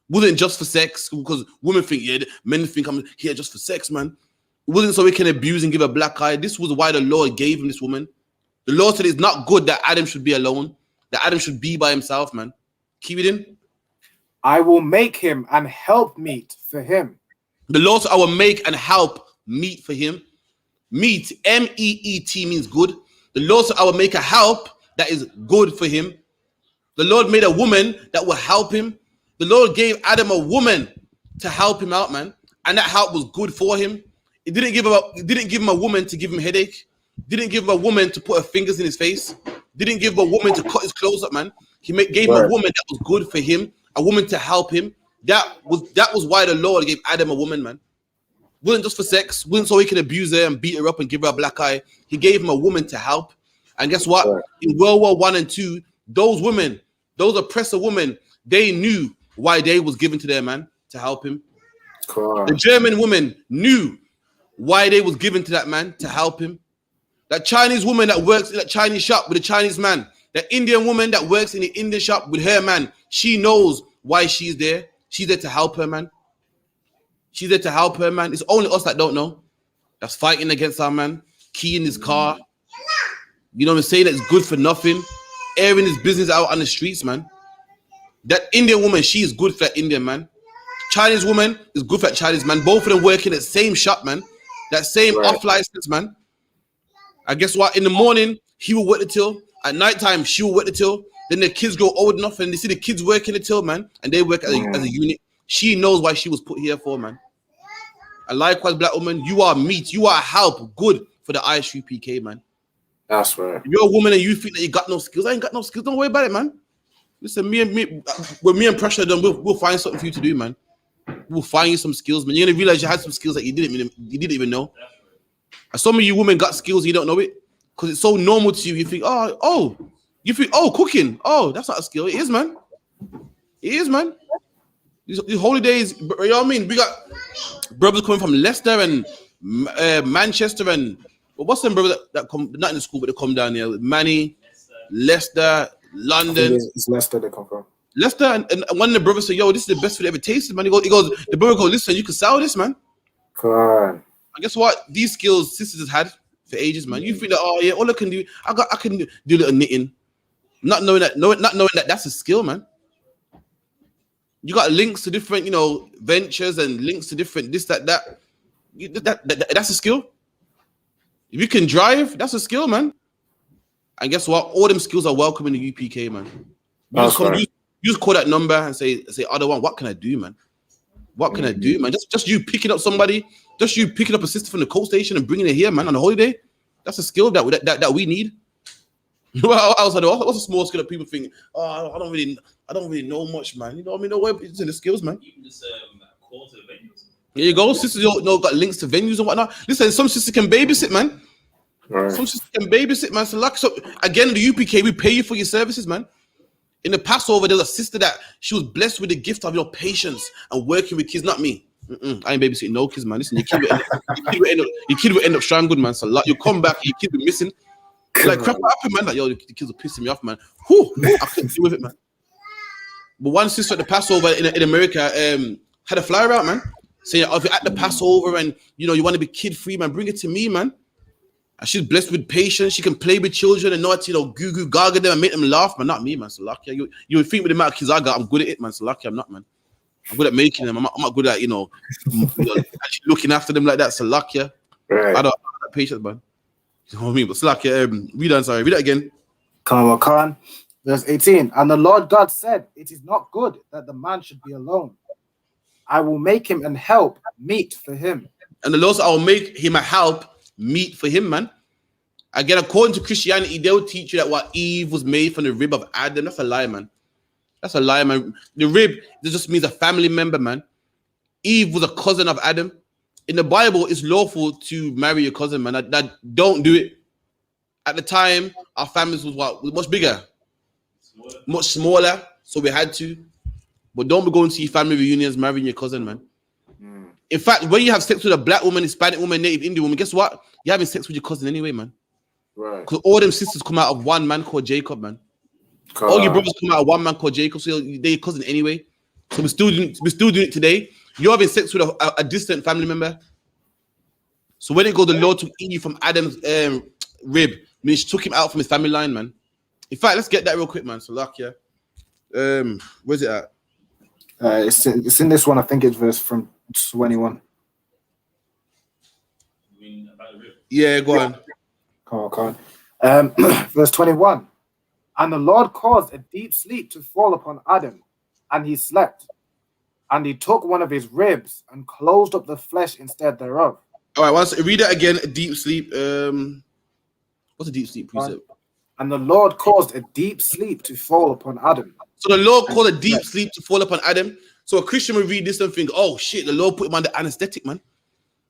Wasn't just for sex, because women think, yeah, men think I'm here just for sex, man. It wasn't so he can abuse and give a black eye. This was why the Lord gave him this woman. The Lord said it's not good that Adam should be alone, that Adam should be by himself, man. Keep it in. I will make him an helpmeet for him. The Lord said, I will make and help meet for him. Meet, M-E-E-T, means good. The Lord said, I will make a help that is good for him. The Lord made a woman that will help him. The Lord gave Adam a woman to help him out, man. And that help was good for him. It didn't give him a woman to give him headache. Didn't give him a woman to put her fingers in his face. Didn't give him a woman to cut his clothes up, man. Gave him a woman that was good for him, a woman to help him. That was why the Lord gave Adam a woman, man. Wasn't just for sex. Wasn't so he can abuse her and beat her up and give her a black eye. He gave him a woman to help. And guess what? In World War I and II, those women, those oppressor women, they knew why they was given to their man to help him. The German woman knew why they was given to that man to help him. That Chinese woman that works in that Chinese shop with a Chinese man, that Indian woman that works in the Indian shop with her man, she knows why she's there. She's there to help her man. She's there to help her man. It's only us that don't know. That's fighting against our man, keying his car. You know what I'm saying? That's good for nothing. Airing his business out on the streets, man. That Indian woman, she is good for that Indian man. Chinese woman is good for that Chinese man. Both of them work in the same shop, man. That same off license, man. And guess what? In the morning, he will work the till. At nighttime, she will work the till. Then the kids grow old enough and they see the kids working the till, man. And they work as a unit. She knows why she was put here for, man. And likewise, black woman, you are meat. You are help. Good for the I.S.U.P.K, man. That's right. If you're a woman and you think that you got no skills, I ain't got no skills. Don't worry about it, man. Listen, when me and Pressure done, we'll find something for you to do, man. We'll find you some skills, man. You're gonna realize you had some skills that you didn't even know. And some of you women got skills, you don't know it because it's so normal to you. You think, cooking. Oh, that's not a skill. It is, man. It is, man. These holidays, you know what I mean? We got brothers coming from Leicester and Manchester and what's them brothers that come not in the school but they come down here? Manny, Leicester, London. It's Leicester they come from. Leicester and one of the brothers said, "Yo, this is the best food ever tasted, man." He goes. The brother goes, "Listen, you can sell this, man." Come on. And guess what? These skills sisters has had for ages, man. You think that, oh yeah, all I can do, I can do a little knitting, not knowing that that's a skill, man. You got links to different, ventures and links to different this, that. That's a skill. If you can drive, that's a skill, man. And guess what? All them skills are welcome in the UPK, man. You just call that number and say, other one, what can I do, man? What can I do, man? Just you picking up somebody, just you picking up a sister from the coast station and bringing it here, man, on a holiday. That's a skill that we need. What's a small skill that people think? Oh, I don't really know much, man. You know what I mean? No way, it's in the skills, man. Even just call to the venues. There you go. Sisters got links to venues and whatnot. Listen, some sisters can babysit, man. Right. Some sisters can babysit, man. So again, in the UPK, we pay you for your services, man. In the Passover, there was a sister that she was blessed with the gift of patience and working with kids. Not me. I ain't babysitting no kids, man. Listen, your kid will end up strangled, man. So you come back, your kid be missing. Like crap happened, man. Like the kids are pissing me off, man. I couldn't deal with it, man. But one sister at the Passover in America had a flyer out, man, saying if you're at the Passover and you want to be kid free, man, bring it to me, man. And she's blessed with patience. She can play with children and know how to, goo goo gaga them and make them laugh, man. Not me, man. So lucky. You would think with the amount of kids I got, I'm good at it, man. So lucky I'm not, man. I'm good at making them. I'm not good at, actually looking after them like that. So lucky. Right. I don't have patience, man. You know what I mean? But so lucky. Read that again. Come on, Khan. Verse 18. And the Lord God said, it is not good that the man should be alone. I will make him an help meet for him. And the Lord said, I will make him a help meet for him, man. Again, according to Christianity, they'll teach you that what Eve was made from the rib of Adam. That's a lie, man. That's a lie, man. The rib, this just means a family member, man. Eve was a cousin of Adam. In the Bible, it's lawful to marry your cousin, man. That don't do it. At the time, our families was much bigger, much smaller, so we had to. But don't be going to your family reunions marrying your cousin, man. In fact, when you have sex with a black woman, Hispanic woman, Native Indian woman, guess what? You're having sex with your cousin anyway, man. Right. Because all them sisters come out of one man called Jacob, man. All your brothers come out of one man called Jacob, so they're your cousin anyway. So we're still doing it today. You're having sex with a distant family member. So when it goes, the Lord took Eve from Adam's rib, means took him out from his family line, man. In fact, let's get that real quick, man. So luck, yeah. Where's it at? It's in this one. I think it's verse from 21. You mean about the rib? Yeah, go on. Come on. Verse 21. And the Lord caused a deep sleep to fall upon Adam, and he slept. And he took one of his ribs and closed up the flesh instead thereof. All right, once read that again. A deep sleep. What's a deep sleep precept? And the Lord caused a deep sleep to fall upon Adam. So the Lord caused a deep sleep to fall upon Adam. So a Christian will read this and think, oh shit, the Lord put him on the anesthetic, man.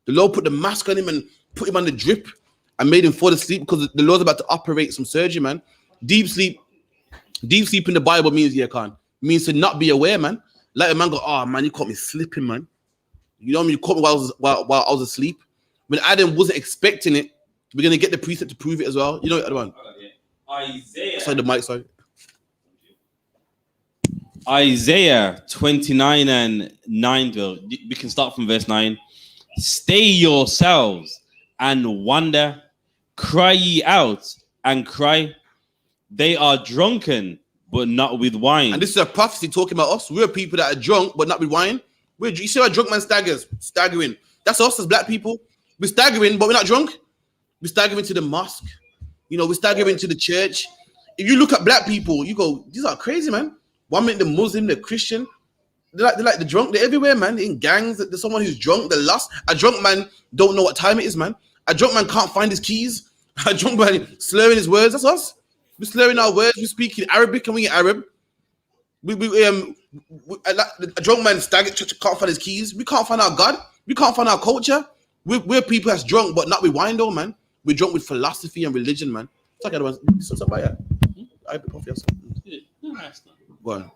The Lord put the mask on him and put him on the drip and made him fall asleep because the Lord's about to operate some surgery, man. Deep sleep in the Bible means, means to not be aware, man. Like a man go, oh man, you caught me slipping, man. You know what I mean? You caught me while I was asleep. When Adam wasn't expecting it, we're gonna get the precept to prove it as well. You know what one? Isaiah. Sorry, the mic. Sorry. Isaiah 29 and 9. We can start from verse 9. Stay yourselves and wonder, cry ye out and cry. They are drunken, but not with wine. And this is a prophecy talking about us. We're people that are drunk, but not with wine. You see how a drunk man staggering. That's us as black people. We're staggering, but we're not drunk. We're staggering to the mosque. You know, we're staggering to the church. If you look at black people, you go, these are crazy, man. One minute the Muslim, the Christian, they're like the drunk. They're everywhere, man. They're in gangs. There's someone who's drunk. They're lost. A drunk man don't know what time it is, man. A drunk man can't find his keys. A drunk man slurring his words. That's us. We're slurring our words. We speak in Arabic and we in Arab. A drunk man can't find his keys. We can't find our God. We can't find our culture. We're people that's drunk, but not with wine, though, man. We're drunk with philosophy and religion, man. It's like something about it. Go on.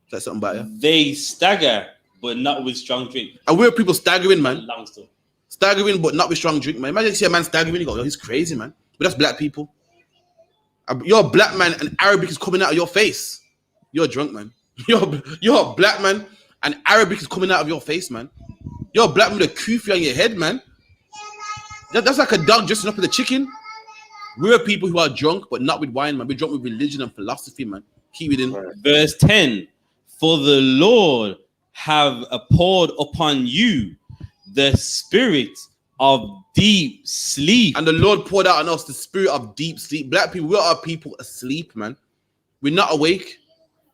That's something about it. They stagger, but not with strong drink. And we're people staggering, man. Long story. Staggering, but not with strong drink, man. Imagine you see a man staggering, you go, he's crazy, man. But that's black people. You're a black man and Arabic is coming out of your face. You're drunk, man. You're a black man and Arabic is coming out of your face, man. You're a black man with a kufi on your head, man. That's like a dog dressing up as a chicken. We're people who are drunk, but not with wine, man. We're drunk with religion and philosophy, man. Keep it in. Verse 10. For the Lord have poured upon you the spirit of deep sleep. And the Lord poured out on us the spirit of deep sleep. Black people, we are people asleep, man. We're not awake.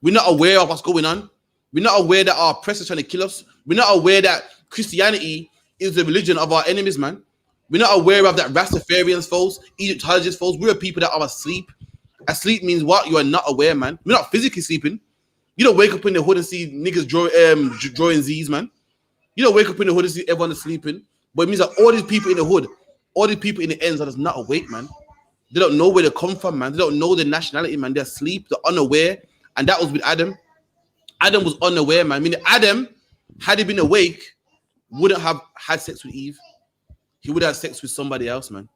We're not aware of what's going on. We're not aware that our oppressors are trying to kill us. We're not aware that Christianity is the religion of our enemies, man. We're not aware of that Rastafarians foes, Egyptologists foes. We're people that are asleep. Asleep means what? You are not aware, man. We're not physically sleeping. You don't wake up in the hood and see niggas drawing Z's, man. You don't wake up in the hood and see everyone is sleeping. But it means that all these people in the hood, all these people in the ends are just not awake, man. They don't know where they come from, man. They don't know their nationality, man. They're asleep. They're unaware. And that was with Adam. Adam was unaware, man. Meaning Adam, had he been awake, wouldn't have had sex with Eve. He would have sex with somebody else, man.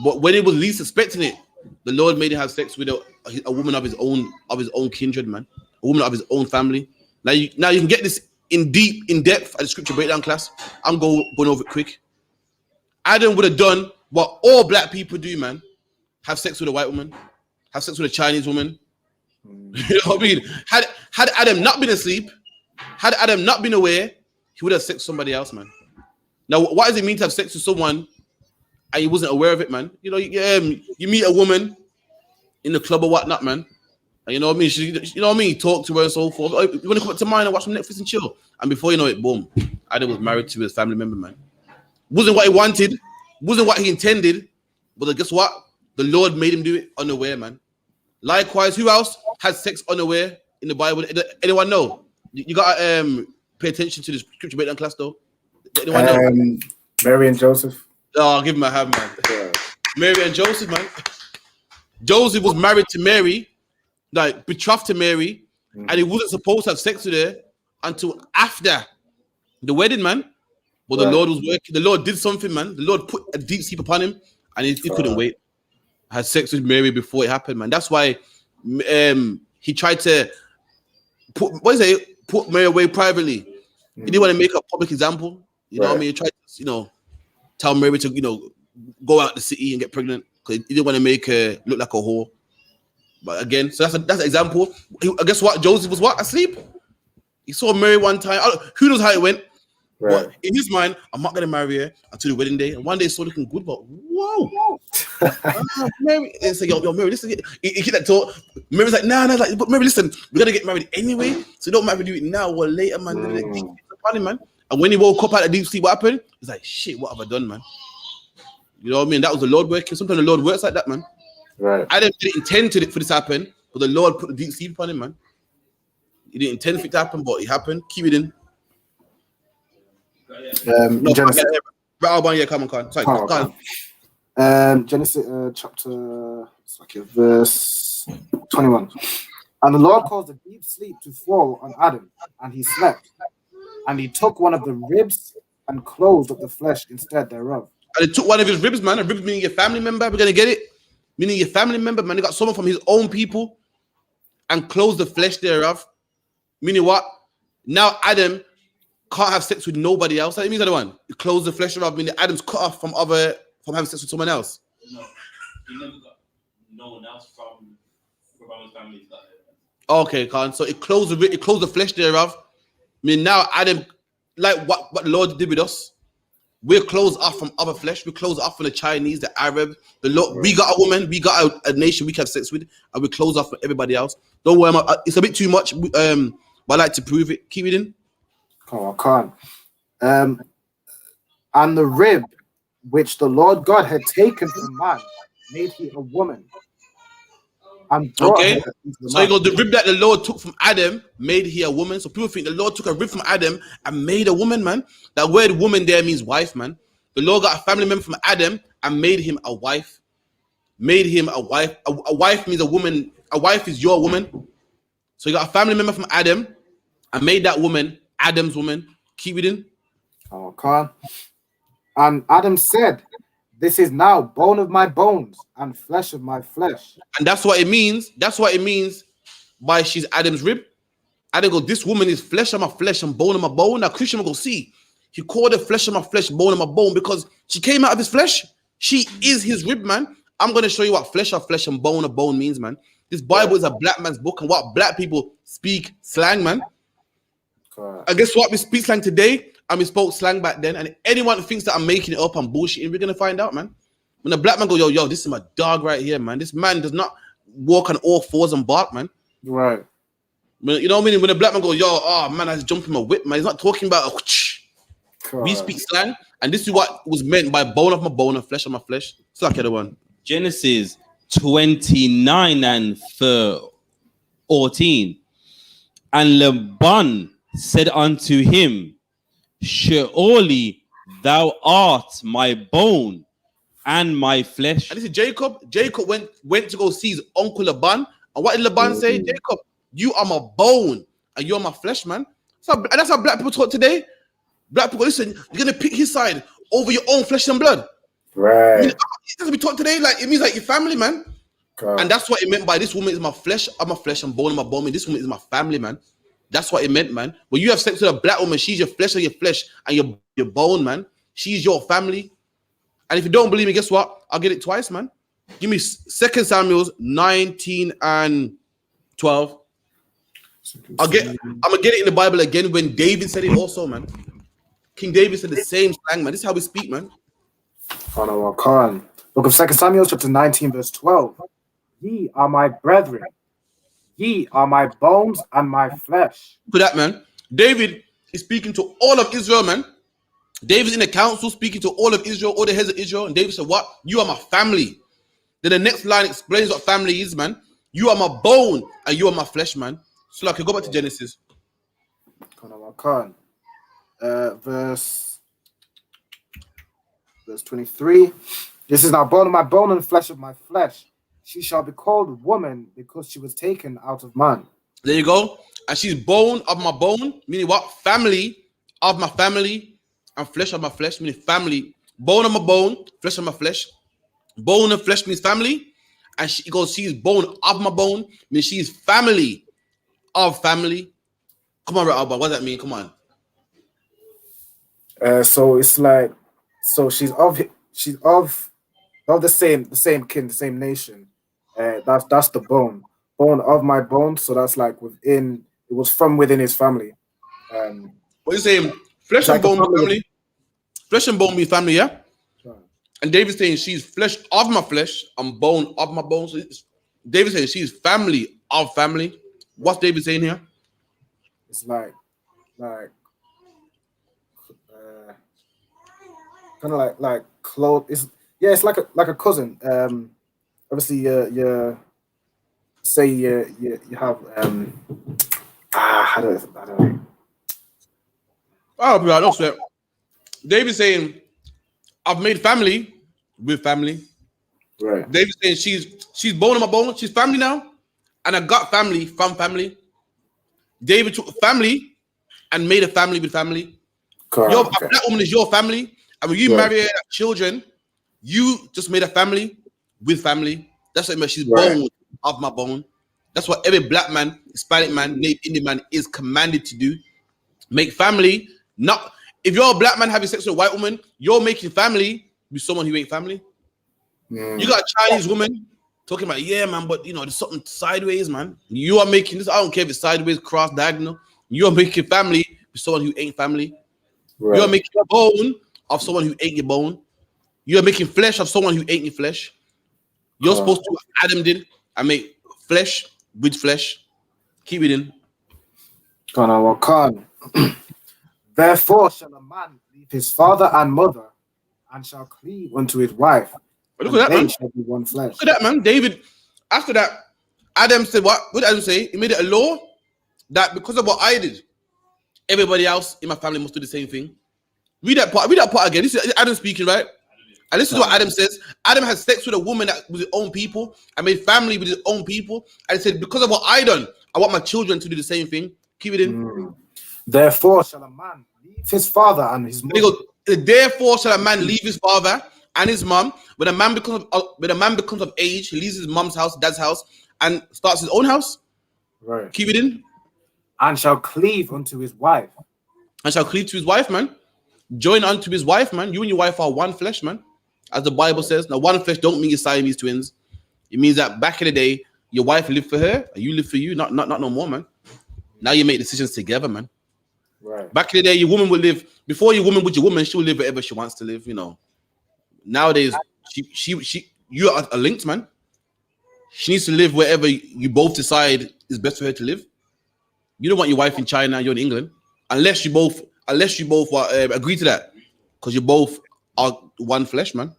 But when he was least expecting it, the Lord made him have sex with a woman of his own kindred, man. A woman of his own family. Now you can get this in depth at the scripture breakdown class. I'm going over it quick. Adam would have done what all black people do, man. Have sex with a white woman. Have sex with a Chinese woman. You know what I mean? Had Adam not been asleep, had Adam not been aware, he would have sex with somebody else, man. Now, what does it mean to have sex with someone and he wasn't aware of it, man? You know, you meet a woman in the club or whatnot, man. And you know what I mean? You know what I mean? Talk to her and so forth. Oh, you want to come up to mine and watch some Netflix and chill? And before you know it, boom, Adam was married to his family member, man. Wasn't what he wanted, wasn't what he intended, but guess what? The Lord made him do it unaware, man. Likewise, who else had sex unaware in the Bible? Anyone know? You got to pay attention to the scripture breakdown class, though. Anyone know? Mary and Joseph. Oh, I'll give him a hand, man. Yeah. Mary and Joseph, man. Joseph was married to Mary, like betrothed to Mary, and he wasn't supposed to have sex with her until after the wedding, man. But the Lord was working. The Lord did something, man. The Lord put a deep sleep upon him, and he couldn't wait. Had sex with Mary before it happened, man. That's why he tried to put Mary away privately. He didn't want to make a public example. You know what I mean? He tried to, tell Mary to, go out the city and get pregnant because he didn't want to make her look like a whore. But again, so that's an example. Guess what? Joseph was what? Asleep. He saw Mary one time. Who knows how it went? Right. But in his mind, I'm not gonna marry her until the wedding day. And one day, it's so looking good, but whoa, Mary. And say, yo, Mary, listen. He hit that talk. Mary's like, nah, like, but Mary, listen, we're gonna get married anyway, so don't matter if you do it now or later, man. Funny, man. And when he woke up out of deep sleep, what happened? He's like, shit, what have I done, man? You know what I mean? That was the Lord working. Sometimes the Lord works like that, man. Right. I didn't intend for this to happen, but the Lord put the deep sleep upon him, man. He didn't intend for it to happen, but it happened. Keep it in. Genesis. Yeah, come on. Sorry, go on. Genesis chapter, it's like verse 21. And the Lord caused a deep sleep to fall on Adam, and he slept. And he took one of the ribs and closed up the flesh instead thereof. And he took one of his ribs, man. A rib meaning your family member. We're gonna get it. Meaning your family member, man. He got someone from his own people and closed the flesh thereof. Meaning what? Now Adam can't have sex with nobody else. That means the one. He closed the flesh thereof, meaning Adam's cut off from having sex with someone else. No, he never got no one else from Abraham's family. Okay, Khan. So it closed the flesh thereof. I mean, now Adam, like what the Lord did with us, we're closed off from other flesh. We're closed off from the Chinese, the Arab, the Lord. We got a woman, we got a nation we can have sex with, and we're closed off from everybody else. Don't worry, it's a bit too much, but I like to prove it. Keep reading. Oh, I can't. And the rib which the Lord God had taken from man made he a woman. And brought Okay, her into the so man. you go, the rib that the Lord took from Adam made he a woman. So people think the Lord took a rib from Adam and made a woman, man. That word woman there means wife, man. The Lord got a family member from Adam and made him a wife. Made him a wife. A wife means a woman. A wife is your woman. So you got a family member from Adam and made that woman Adam's woman. Keep reading. Oh, I can't. And Adam said, "This is now bone of my bones and flesh of my flesh." And that's what it means. That's what it means by she's Adam's rib. Adam go, this woman is flesh of my flesh and bone of my bone. Now Christian will go, see, he called her flesh of my flesh, bone of my bone, because she came out of his flesh. She is his rib, man. I'm going to show you what flesh of flesh and bone of bone means, man. This Bible is a black man's book, and what black people speak slang, man. Correct. And guess what? We speak slang today, and we spoke slang back then. And anyone who thinks that I'm making it up and bullshitting, we're going to find out, man. When a black man go, yo, this is my dog right here, man. This man does not walk on all fours and bark, man. Right. You know what I mean? When a black man goes, yo, oh man, I just jumped in my whip, man. He's not talking about we speak slang, and this is what was meant by bone of my bone and flesh of my flesh. It's like the other one. Genesis 29 and 14. And Laban said unto him, surely thou art my bone and my flesh. And this is Jacob. Jacob went to go see his uncle Laban. And what did Laban say? Jacob, you are my bone and you're my flesh, man. And that's how black people talk today. Black people, listen, you're gonna pick his side over your own flesh and blood. Right. I mean, that's what we talk today. Like it means like your family, man. God. And that's what it meant by this woman is my flesh of my flesh and bone of my bone. And this woman is my family, man. That's what it meant, man. When you have sex with a black woman, she's your flesh of your flesh and your bone, man. She's your family. And if you don't believe me, guess what? I'll get it twice, man. Give me 2 Samuel 19 and 12. I'm gonna get it in the Bible again when David said it also, man. King David said the same slang, man. This is how we speak, man. Book of 2 Samuel, chapter 19, verse 12. Ye are my brethren. Ye are my bones and my flesh. For that, man. David is speaking to all of Israel, man. David's in the council speaking to all of Israel, all the heads of Israel. And David said, what? You are my family. Then the next line explains what family is, man. You are my bone and you are my flesh, man. So like, go back to Genesis. Verse 23. This is now bone of my bone and flesh of my flesh. She shall be called woman because she was taken out of man. There you go. And she's bone of my bone, meaning what? Family of my family and flesh of my flesh, meaning family. Bone of my bone, flesh of my flesh. Bone and flesh means family. And she goes, she's bone of my bone, means she's family of family. Come on, Alba, what does that mean? Come on. So it's like, so she's of the same kin, the same nation. That's the bone of my bone. So that's like within. It was from within his family. What are you saying? Flesh and bone be family. Flesh and bone be family, yeah. Right. And David's saying she's flesh of my flesh and bone of my bones. So David's saying she's family of family. What's David saying here? It's like kind of like close. It's like a cousin. Obviously, you say you have I don't know. Oh, I don't swear. David's saying, I've made family with family. Right. David's saying she's bone of my bone. She's family now, and I got family from family. David took family and made a family with family. Correct. A black woman is your family, and when you marry her, have children, you just made a family with family. That's what it means. She's bone of my bone. That's what every black man, Hispanic man, Native Indian man is commanded to do. Make family. Not if you're a black man having sex with a white woman, you're making family with someone who ain't family. You got a Chinese woman talking about, yeah, man, but you know, there's something sideways, man. You are making this. I don't care if it's sideways, cross, diagonal. You are making family with someone who ain't family. You are making a bone of someone who ain't your bone. You are making flesh of someone who ain't your flesh. You're supposed to do what Adam did and make flesh with flesh. Keep it in. Therefore shall a man leave his father and mother and shall cleave unto his wife. But look at that, man. Shall be one flesh. Look at that, man. David, after that, Adam said, what did Adam say? He made it a law that because of what I did, everybody else in my family must do the same thing. Read that part again. This is Adam speaking, right? And this is what Adam says. Adam had sex with a woman that was his own people and made family with his own people. And he said, because of what I done, I want my children to do the same thing. Keep it in. Therefore shall a man leave his father and his mother. Therefore shall a man leave his father and his mom. When a man becomes of age, he leaves his mom's house, dad's house, and starts his own house. Right. Keep it in. And shall cleave unto his wife. And shall cleave to his wife, man. Join unto his wife, man. You and your wife are one flesh, man. As the Bible says. Now, one flesh don't mean you're Siamese twins. It means that back in the day, your wife lived for her, and you live for you. Not no more, man. Now you make decisions together, man. Right. Back in the day, your woman would live before your woman with your woman. She will live wherever she wants to live. You know. Nowadays, you are linked, man. She needs to live wherever you both decide is best for her to live. You don't want your wife in China, you're in England, unless you both agree to that, because you both are one flesh, man.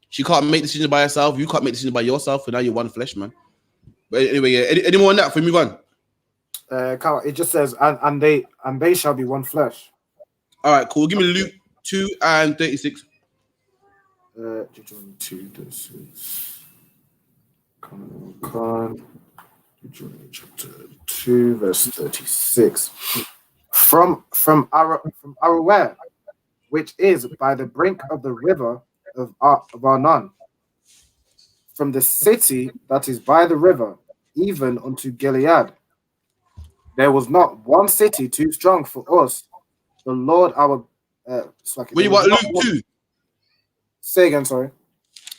She can't make decisions by herself. You can't make decisions by yourself, and now you're one flesh, man. But anyway, yeah. Any more on that? For move on. It just says, and they shall be one flesh. All right, cool. Give me Luke 2:36. Deuteronomy 2:36. Come on. Deuteronomy chapter 2, verse 36. From Aroer, which is by the brink of the river of Arnon, from the city that is by the river, even unto Gilead. There was not one city too strong for us. The Lord our Were you at Luke 2? Say again, sorry.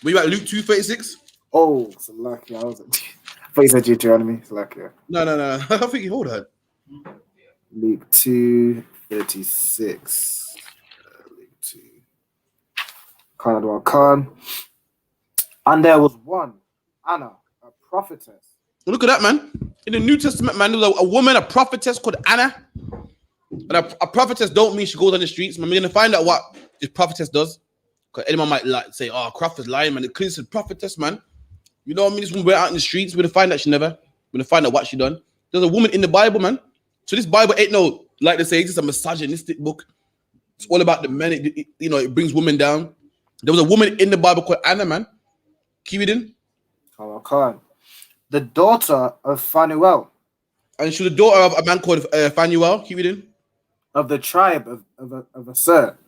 Were you at Luke 2:36? Oh, it's lucky. I thought you said Deuteronomy. It's lucky. No. I think you hold on. Luke 2:36. Luke 2. Khan. And there was one, Anna, a prophetess. Look at that, man. In the New Testament, man, there was a woman, a prophetess called Anna. And a prophetess don't mean she goes on the streets. Man, we're going to find out what this prophetess does. Because anyone might say, oh, Crawford's lying, man. It clearly said prophetess, man. You know what I mean? This woman went out in the streets. We're going to find out she never. We're going to find out what she done. There's a woman in the Bible, man. So this Bible ain't no, like they say, it's just a misogynistic book. It's all about the men. It brings women down. There was a woman in the Bible called Anna, man. Keep it in. Khan. The daughter of Phanuel. And she was the daughter of a man called Phanuel. Keep it in. Of the tribe of Aser.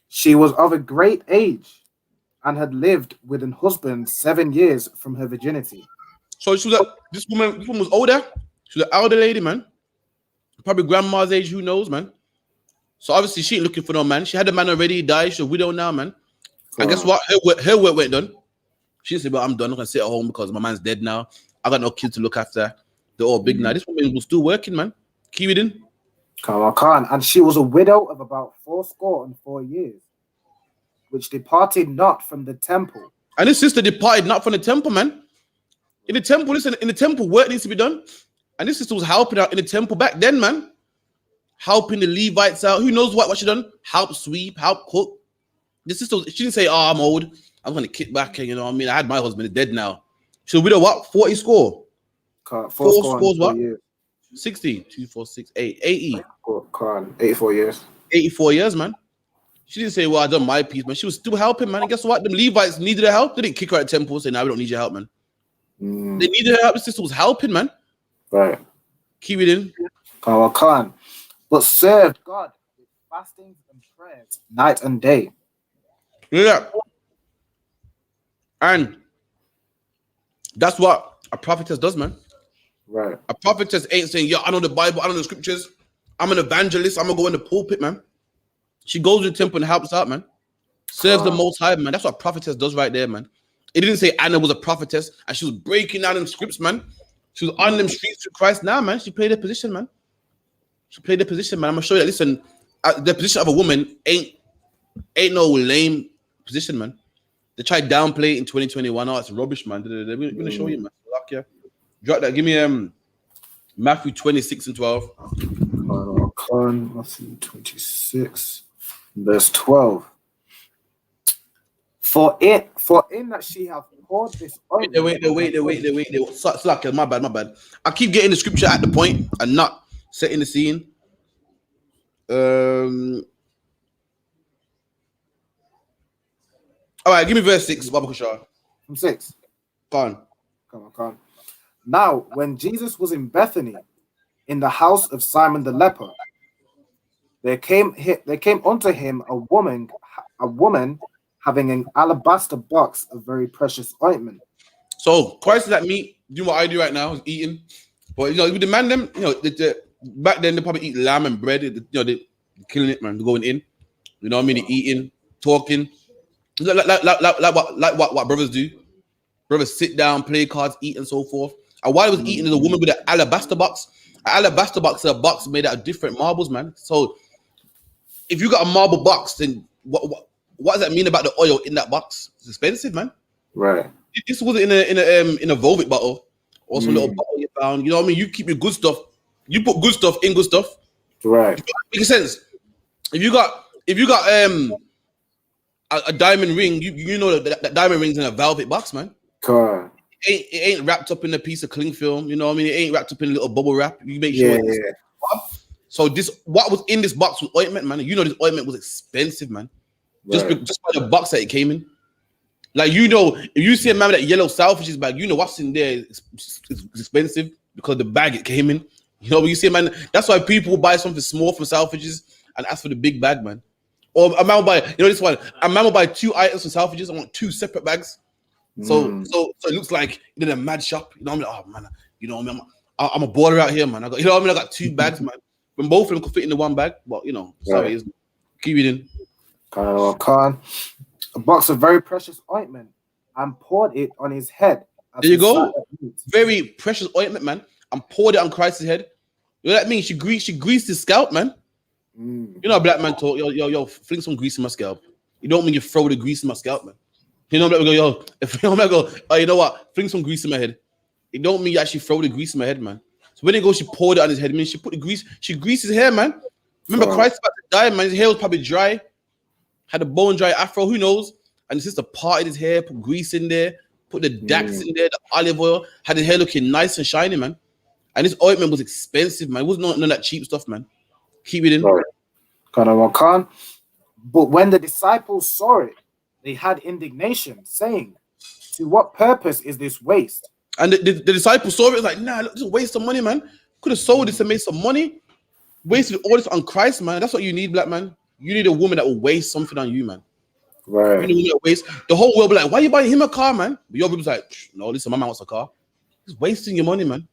She was of a great age and had lived with an husband 7 years from her virginity. So she was this woman was older. She was an elder lady, man. Probably grandma's age, who knows, man. So obviously she ain't looking for no man. She had a man already, died. She's a widow now, man. And guess what? Her work went done. She didn't say, well, I'm done. I'm going to sit at home because my man's dead now. I got no kids to look after. They're all big now. This woman was still working, man. Keep it in. Khan. And she was a widow of about 84 years, which departed not from the temple. And his sister departed not from the temple, man. In the temple, listen, in the temple, work needs to be done. And this sister was helping out in the temple back then, man. Helping the Levites out. Who knows what she done? Help sweep, help cook. The sister, she didn't say, oh, I'm old. I'm going to kick back. And, you know what I mean? I had my husband dead now. She was widow what? 40 score. Four scores what? Years. 60. 2, 4, 6, 8. 80. 84 years. 84 years, man. She didn't say, well, I done my piece, man. She was still helping, man. And guess what? Them Levites needed her help. They didn't kick her at the temple and say, no, we don't need your help, man. They needed her help. The sister was helping, man. Right. Keep it in. Khan. but served God with fastings and prayers night and day. Yeah. And that's what a prophetess does, man. Right. A prophetess ain't saying, "Yeah, I know the Bible, I know the scriptures. I'm an evangelist. I'm gonna go in the pulpit, man." She goes to the temple and helps out, man. Serves the Most High, man. That's what a prophetess does right there, man. It didn't say Anna was a prophetess and she was breaking down them scripts, man. She was on them streets to Christ now, man. She played her position, man. She played the position, man. I'm gonna show you that. Listen, the position of a woman ain't no lame position, man. They tried downplay it in 2021. Oh, it's rubbish, man. They're gonna show you, man. Like, yeah. Drop that. Give me Matthew 26 and 12. Matthew 26, verse 12. For in that she hath poured this ointment. Wait. Slack, my bad. I keep getting the scripture at the point and not setting the scene. All right, give me verse 6, Baba Kushar. From 6. Go on. Now, when Jesus was in Bethany, in the house of Simon the leper, there came unto him a woman having an alabaster box of very precious ointment. So Christ is like me, doing what I do right now, is eating. But with the man, them, back then they probably eat lamb and bread. They're killing it, man. They're going in. You know what I mean? They're eating, talking. Like what brothers do. Brothers sit down, play cards, eat, and so forth. And while he was eating, there's a woman with an alabaster box. An alabaster box is a box made out of different marbles, man. So if you got a marble box, then what does that mean about the oil in that box? It's expensive, man. Right. This wasn't in a Volvic bottle or some little bottle you found. You know what I mean? You keep your good stuff. You put good stuff in good stuff. Right. Makes sense. If you got a diamond ring, you know that diamond ring's in a velvet box, man. Car. It ain't wrapped up in a piece of cling film. You know what I mean? It ain't wrapped up in a little bubble wrap. You make sure. Yeah. So what was in this box was ointment, man. You know this ointment was expensive, man. Right. Just by the box that it came in. Like, if you see a man with that yellow Selfridges bag, you know what's in there is expensive because the bag it came in. You know, when you see a man, that's why people buy something small from Selfridges and ask for the big bag, man. Or a man will buy, this one, a man will buy 2 items from Selfridges. I want 2 separate bags. So it looks like in a mad shop. You know what I mean? Oh man, you know what I mean? I'm a baller out here, man. I got 2 bags, man. When both of them could fit in the one bag, but sorry, right. Keep it in. A box of very precious ointment and poured it on his head. There you go. Very precious ointment, man. And poured it on Christ's head. You know what I mean? She greased his scalp, man. You know, a black man talk, yo, fling some grease in my scalp. You don't mean you throw the grease in my scalp, man. You know, I'm like, yo, if I'm like, oh, you know what? Fling some grease in my head. It don't mean you actually throw the grease in my head, man. So when they go, she poured it on his head. I mean, she put the grease, she greased his hair, man. Remember, Christ about to die, man. His hair was probably dry, had a bone dry afro, who knows? And his sister parted his hair, put grease in there, put the dax in there, the olive oil, had his hair looking nice and shiny, man. And this ointment was expensive, man. It wasn't none of that cheap stuff, man. Keep it in. But when the disciples saw it, they had indignation, saying, "To what purpose is this waste?" And the disciples saw it, was like, nah, look, this is a waste of money, man. Could have sold this and made some money. Wasted all this on Christ, man. That's what you need, black man. You need a woman that will waste something on you, man. Right. You need a woman that waste. The whole world be like, why are you buying him a car, man? But your people's like, no, listen, my man wants a car. He's wasting your money, man.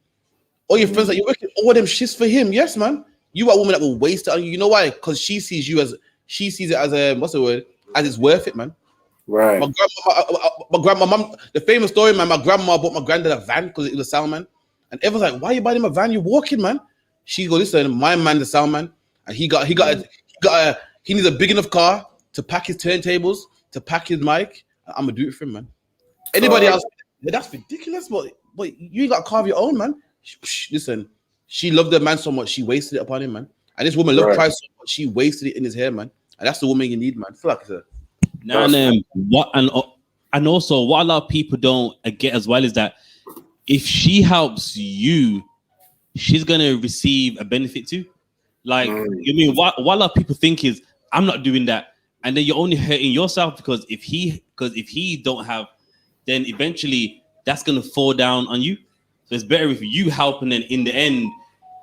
All your friends like, you're working all them shits for him. Yes, man. You are a woman that will waste it on you. You know why? Because she sees it as a, what's the word? As it's worth it, man. Right. My mom, the famous story, man, my grandma bought my granddad a van because it was a sound man. And everyone's like, why are you buying him a van? You're walking, man. She go, listen, my man, the sound man, and he needs a big enough car to pack his turntables, to pack his mic. I'm gonna do it for him, man. Anybody else, that's ridiculous, but you ain't got a car of your own, man. Listen, she loved the man so much, she wasted it upon him, man. And this woman loved Christ so much, she wasted it in his hair, man. And that's the woman you need, man. I feel like it's a and also what a lot of people don't get as well is that if she helps you, she's gonna receive a benefit too. Like, you mean what a lot of people think is, I'm not doing that, and then you're only hurting yourself because if he don't have, then eventually that's gonna fall down on you. So it's better if you help, and then in the end,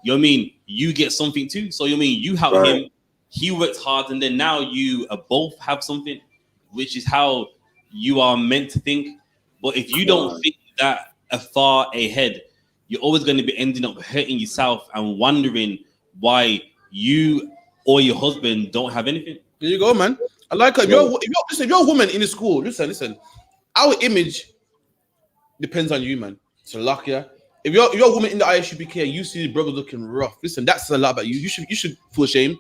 you know what I mean, you get something too. So you mean you help him, he works hard, and then now you both have something, which is how you are meant to think. But if you don't think that far ahead, you're always going to be ending up hurting yourself and wondering why you or your husband don't have anything. There you go, man. I like it. If you're a woman in the school, listen. Our image depends on you, man. So luck, yeah. If you're a woman in the I.S.U.P.K, you see the brothers looking rough. Listen, that's a lot about you. You should feel ashamed.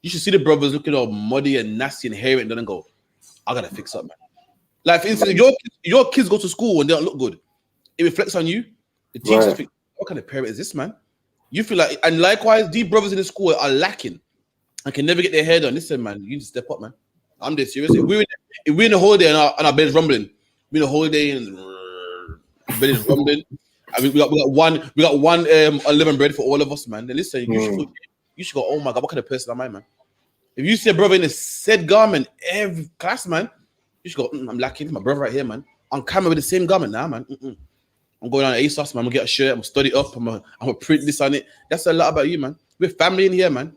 You should see the brothers looking all muddy and nasty and hairy, and then go, I gotta fix up, man. Like, for instance, if your kids go to school and they don't look good, it reflects on you. The teachers think, what kind of parent is this, man? You feel like, and likewise, these brothers in the school are lacking and can never get their hair done. Listen, man, you need to step up, man. I'm dead serious. If we're in a holiday and our bed is rumbling, we're in a holiday and bed is rumbling. I mean, we got one unleavened bread for all of us, man. Then listen, you should go, oh my God, what kind of person am I, man? If you see a brother in a said garment every class, man, you should go, I'm lacking. My brother right here, man. On camera with the same garment now, man. I'm going on ASOS, man. I'm gonna get a shirt. I'm gonna study up. I'm gonna print this on it. That's a lot about you, man. We're family in here, man.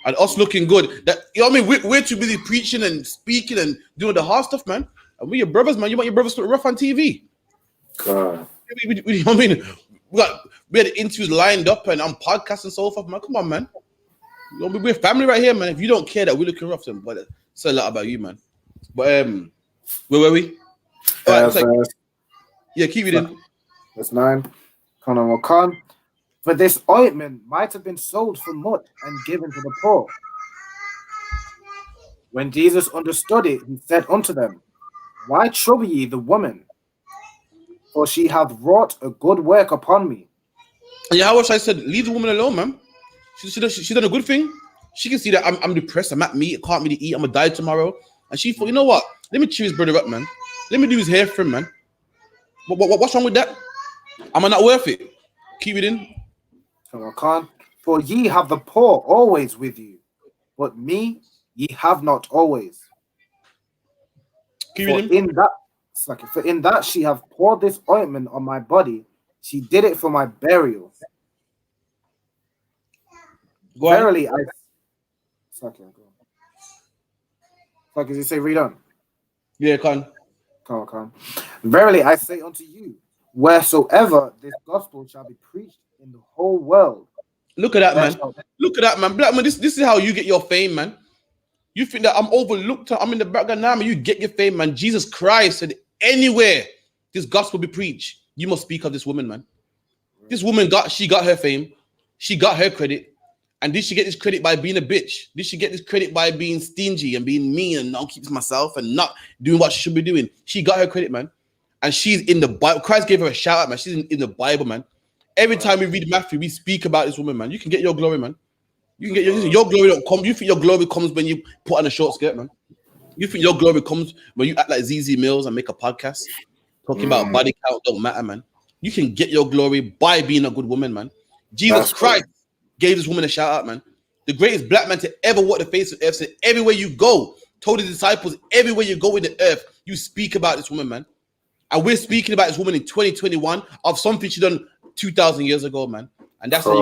And us looking good. That, you know what I mean? We're too busy preaching and speaking and doing the hard stuff, man. And we your brothers, man. You want your brothers to look rough on TV. God. You know what I mean? We had the interviews lined up and on podcasts and so forth, man. Come on, man. You know, we're family right here, man. If you don't care that we're looking rough, then but it's a lot about you, man. But where were we? Yeah, keep it in. Verse 9. For this ointment might have been sold for much and given to the poor. When Jesus understood it, he said unto them, Why trouble ye the woman? For she hath wrought a good work upon me. Yeah, I said, leave the woman alone, man. She done a good thing. She can see that I'm depressed. I'm at meat. I can't really eat. I'm gonna die tomorrow. And she thought, you know what? Let me cheer his brother up, man. Let me do his hair for him, man. What's wrong with that? Am I not worth it? Keep it in. For ye have the poor always with you, but me ye have not always. Keep it in. For in that she hath poured this ointment on my body, she did it for my burial. Verily, does it say read on? Yeah, come. Verily, I say unto you, wheresoever this gospel shall be preached in the whole world. Look at that, man. Look at that, man. Black man, this is how you get your fame, man. You think that I'm overlooked? I'm in the background now, man. You get your fame, man. Jesus Christ said, anywhere this gospel be preached, you must speak of this woman, man. This woman she got her fame. She got her credit. And did she get this credit by being a bitch? Did she get this credit by being stingy and being mean and not keeping myself and not doing what she should be doing? She got her credit, man. And she's in the Bible. Christ gave her a shout out, man. She's in the Bible, man. Every time we read Matthew, we speak about this woman, man. You can get your glory, man. You can get your glory don't come. You think your glory comes when you put on a short skirt, man. You think your glory comes when you act like ZZ Mills and make a podcast talking about body count don't matter, man. You can get your glory by being a good woman, man. Jesus Christ gave this woman a shout out, man. The greatest black man to ever walk the face of earth said, everywhere you go, told his disciples, everywhere you go in the earth, you speak about this woman, man. And we're speaking about this woman in 2021 of something she done 2,000 years ago, man. And that's how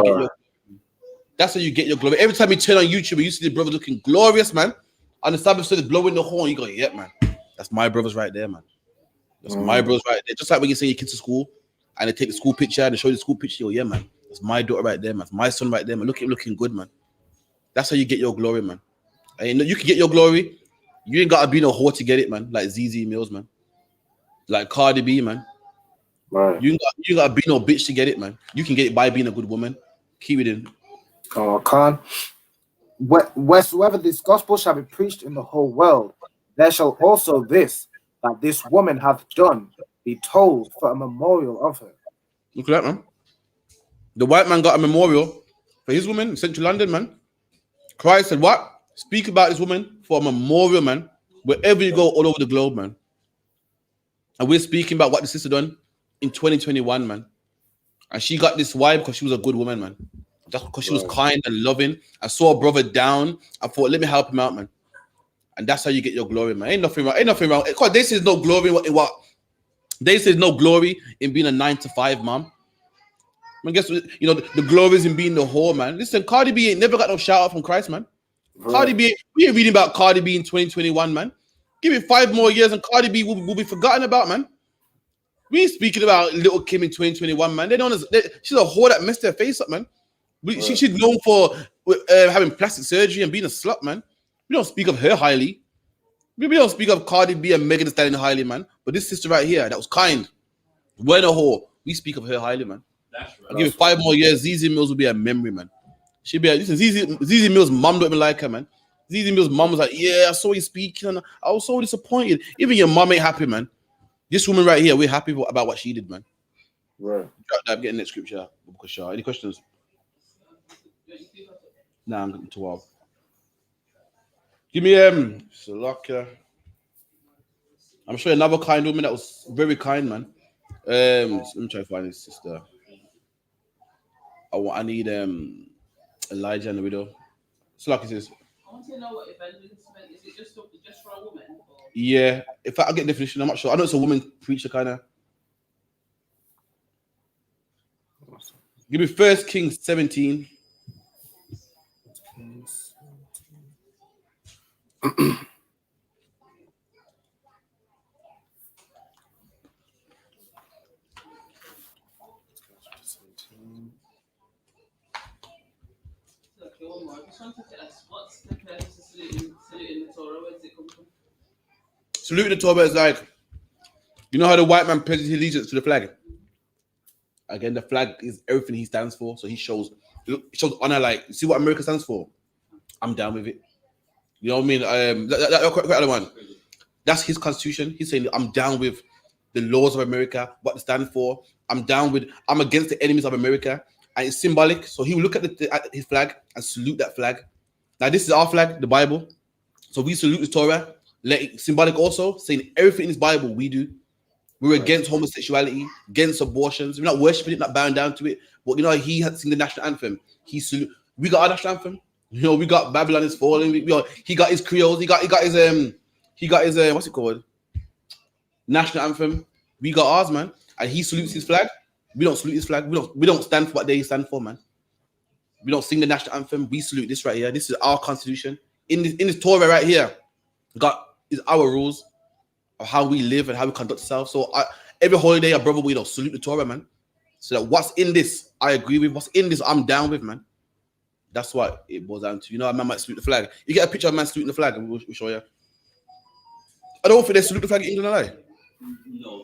you get your glory. Every time you turn on YouTube, you see the brother looking glorious, man. On the Sabbath said, blowing the horn. You go, yeah, man. That's my brothers right there, man. That's my brothers right there. Just like when you send your kids to school and they take the school picture and they show you the school picture, you go, yeah, man. That's my daughter right there, man. That's my son right there, man. Look at him looking good, man. That's how you get your glory, man. And you can get your glory. You ain't got to be no whore to get it, man. Like ZZ Mills, man. Like Cardi B, man. Right. You ain't got to be no bitch to get it, man. You can get it by being a good woman. Keep it in. Wheresoever this gospel shall be preached in the whole world, there shall also that this woman hath done be told for a memorial of her. Look at that, man. The white man got a memorial for his woman in central London, man. Christ said, what? Speak about this woman for a memorial, man. Wherever you go all over the globe, man. And we're speaking about what the sister done in 2021, man. And she got this wife because she was a good woman, man. That's because she was kind and loving. I saw a brother down. I thought, let me help him out, man. And that's how you get your glory, man. Ain't nothing wrong. Because they say no glory in what? They say no glory in being a 9-to-5 mom. I guess you know the glory is in being the whore, man. Listen, Cardi B ain't never got no shout out from Christ, man. Right. Cardi B, we ain't reading about Cardi B in 2021, man. Give it 5 more years and Cardi B will be forgotten about, man. We ain't speaking about Little Kim in 2021, man. She's a whore that messed her face up, man. She's known for having plastic surgery and being a slut, man. We don't speak of her highly. We don't speak of Cardi B and Megan Thee Stallion highly, man. But this sister right here, that was kind, we're a whore. We speak of her highly, man. That's right. I'll give it 5 more years. ZZ Mills will be a memory, man. She'll be listen, ZZ Mills' mom don't even like her, man. ZZ Mills' mom was like, yeah, I saw you speaking, and I was so disappointed. Even your mom ain't happy, man. This woman right here, we're happy about what she did, man. Right. I'm getting that scripture. Any questions? Nah, I'm getting 12. Give me Salaka. I'm sure another kind woman that was very kind, man. Let me try to find his sister. I need Elijah and the widow. Salaka says, I want to know what evangelism meant. Is it just for a woman? Or? yeah. If I get definition, I'm not sure. I know it's a woman preacher kind of. Give me 1 Kings 17. Okay, one more. I just wanted to ask, what's the purpose of saluting the Torah? Where does it come from? Salute the Torah is like, you know how the white man pledges his allegiance to the flag? Again, the flag is everything he stands for. So he shows honor. Like, see what America stands for? I'm down with it. You know what I mean? That one. That's his constitution. He's saying, I'm down with the laws of America, what they stand for. I'm against the enemies of America. And it's symbolic. So he will look at his flag and salute that flag. Now, this is our flag, the Bible. So we salute the Torah. Symbolic also, saying everything in this Bible we do. We're against homosexuality, against abortions. We're not worshiping it, not bowing down to it. But you know, he had to sing the national anthem. We got our national anthem. You know, we got Babylon is falling. He got his creoles. He got his what's it called? National anthem. We got ours, man. And he salutes his flag. We don't salute his flag. We don't stand for what they stand for, man. We don't sing the national anthem. We salute this right here. This is our constitution. In this Torah right here, is our rules of how we live and how we conduct ourselves. So every holiday, our brother, we don't salute the Torah, man. So that what's in this, I agree with. What's in this, I'm down with, man. That's what it boils down to. You know, a man might salute the flag. You get a picture of a man saluting the flag, and we'll show you. I don't think they salute the flag in England, are they? No.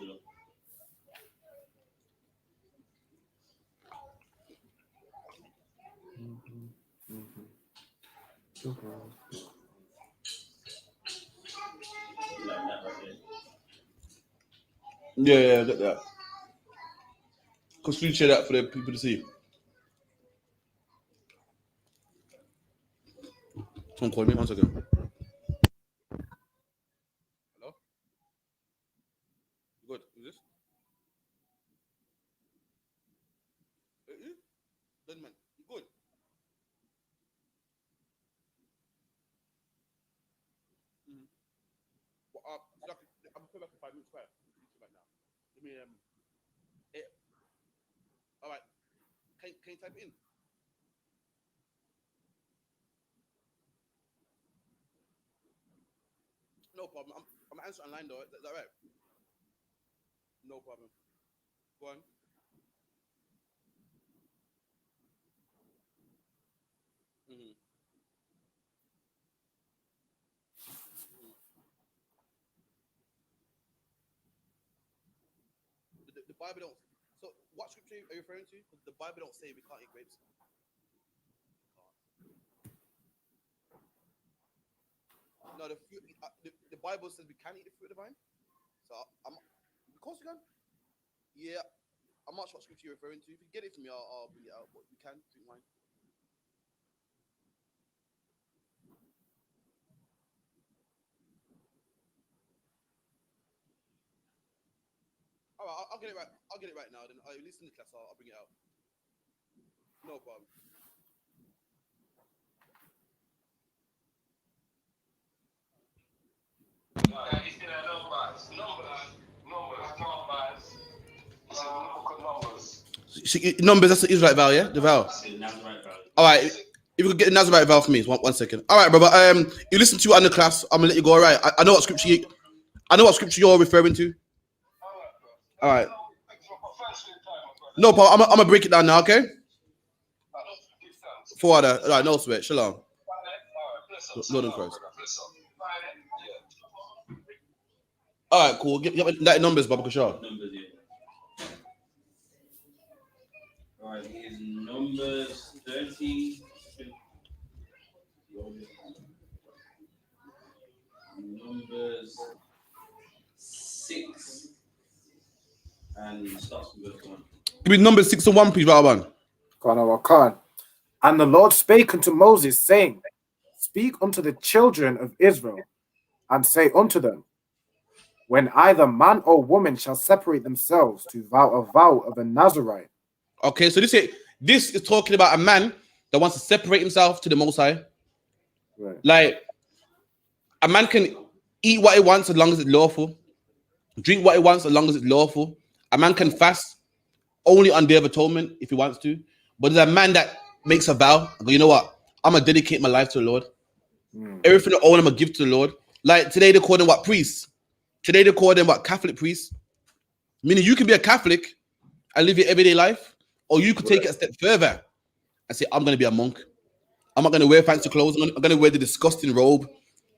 Yeah, I get that. Because we share that for the people to see. Someone call me 1 second. Hello? Good. Is this? Done, man. You good? Well, I'm put back in 5 minutes prior. Right now. Give me all right. Can you type it in? No problem. I'm answering online though. Is that right? No problem. Go on. Mm-hmm. The Bible don't. So what scripture are you referring to? Because the Bible don't say we can't eat grapes. No, the Bible says we can eat the fruit of the vine. So of course we can. Yeah, I'm not sure what scripture you're referring to. If you get it from me, I'll bring it out. But we can drink wine. All right, I'll get it right. I'll get it right now. Then I listen to the class. I'll bring it out. No problem. It's in our numbers. Numbers. It's in the book of Numbers. Numbers, that's the Israelite vow, yeah? The vow. The Nazarite vow. All right. If you could get the Nazarite vow for me, one second. All right, brother. You listen to it on the class. I'm gonna let you go. All right. I know what scripture you're referring to. All right. No, Paul. I'm gonna break it down now. Okay. For other. All right. No sweat. Shalom. Lord in Christ. All right. Cool. Give that numbers, Baba Kashar. Numbers, yeah. All right. Here's Numbers 30. Numbers 6 and starts from verse 1. Give me numbers 6 and 1, please, Rabban. Khan. And the Lord spake unto Moses, saying, Speak unto the children of Israel, and say unto them, When either man or woman shall separate themselves to vow a vow of a Nazarite. Okay, so this is talking about a man that wants to separate himself to the Most High. Right. Like, a man can eat what he wants as long as it's lawful, drink what he wants as long as it's lawful. A man can fast only on Day of Atonement if he wants to. But there's a man that makes a vow. I go, you know what? I'm going to dedicate my life to the Lord. Everything I own, I'm going to give to the Lord. Like today, they call them what? Priests. Today, they call them what? Catholic priests. Meaning you can be a Catholic and live your everyday life, or you could take it a step further and say, I'm going to be a monk. I'm not going to wear fancy clothes. I'm going to wear the disgusting robe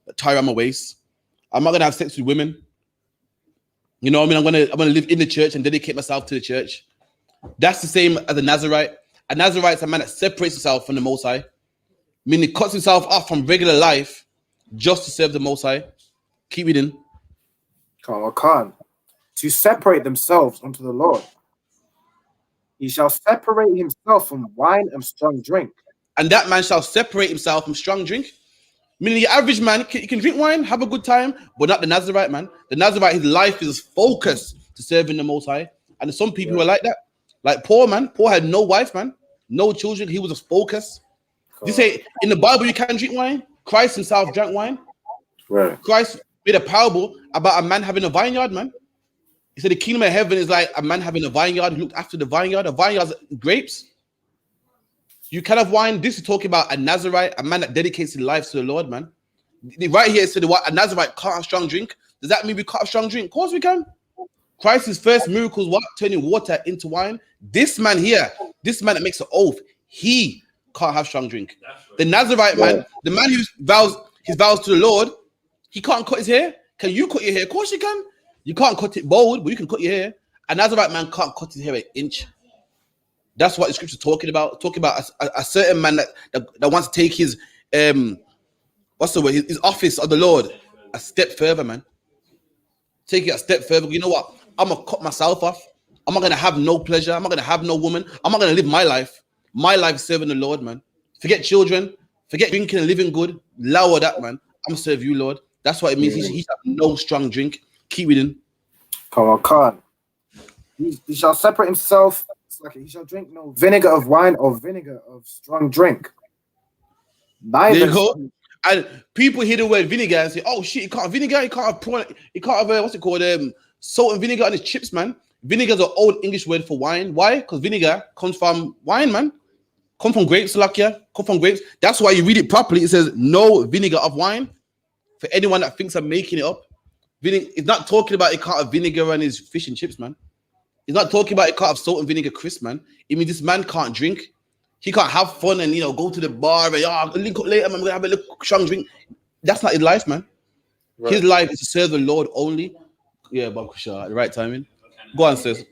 that tie around my waist. I'm not going to have sex with women. You know what I mean? I'm going to live in the church and dedicate myself to the church. That's the same as a Nazarite. A Nazarite is a man that separates himself from the Most High, meaning he cuts himself off from regular life just to serve the Most High. Keep reading. Khan. To separate themselves unto the Lord. He shall separate himself from wine and strong drink. And that man shall separate himself from strong drink. Meaning the average man, he can drink wine, have a good time, but not the Nazarite man. The Nazarite, his life is focused to serving the Most High. And there's some people who are like that. Like Paul, man. Paul had no wife, man. No children. He was just focused. You say in the Bible you can drink wine. Christ himself drank wine. Right. Christ made a parable about a man having a vineyard, man. He said the kingdom of heaven is like a man having a vineyard who looked after the vineyard. A vineyard's grapes. You can have wine. This is talking about a Nazarite, a man that dedicates his life to the Lord, man. Right here it said what a Nazarite can't have strong drink. Does that mean we can't have strong drink? Of course we can. Christ's first miracle was what? Turning water into wine. This man here, this man that makes an oath, he can't have strong drink. The Nazarite man, the man who vows his vows to the Lord, he can't cut his hair. Can you cut your hair? Of course you can. You can't cut it bald, but you can cut your hair. A Nazarite man can't cut his hair an inch. That's what the scripture's talking about. Talking about a certain man that wants to take his what's the word? His office of the Lord a step further, man. Take it a step further. You know what? I'm gonna cut myself off. I'm not gonna have no pleasure. I'm not gonna have no woman. I'm not gonna live my life. My life serving the Lord, man. Forget children. Forget drinking and living good. Lower that, man. I'm gonna serve you, Lord. That's what it means. He have no strong drink. Keep reading. Khan. He shall separate himself. He shall drink no vinegar of wine or vinegar of strong drink. Neither. There you go. And people hear the word vinegar and say, "Oh shit, you can't have vinegar. You can't have prawn. You can't have what's it called? Salt and vinegar on his chips, man." Vinegar is an old English word for wine. Why? Because vinegar comes from wine, man. Come from grapes, Lakia. Come from grapes. That's why you read it properly. It says no vinegar of wine. For anyone that thinks I'm making it up, it's not talking about it can't have vinegar and his fish and chips, man. It's not talking about it can't have salt and vinegar crisp, man. It means this man can't drink. He can't have fun and go to the bar and link up later, man. I'm gonna have a little strong drink. That's not his life, man. Right. His life is to serve the Lord only. Yeah, Bob Kusha, at the right timing. Go on, sis.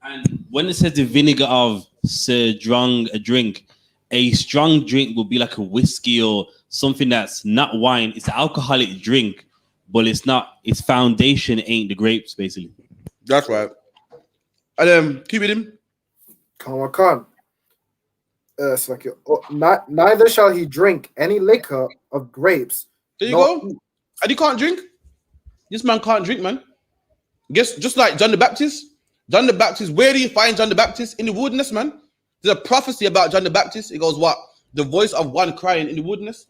And when it says the vinegar of strong a drink, a strong drink will be like a whiskey or something that's not wine. It's an alcoholic drink, but it's not. Its foundation ain't the grapes, basically. That's right. And keep it in. Khan. Neither shall he drink any liquor of grapes. There you go. And he can't drink. This man can't drink, man. Guess just like John the Baptist. John the Baptist, where do you find John the Baptist? In the wilderness, man. There's a prophecy about John the Baptist. It goes, what? The voice of one crying in the wilderness.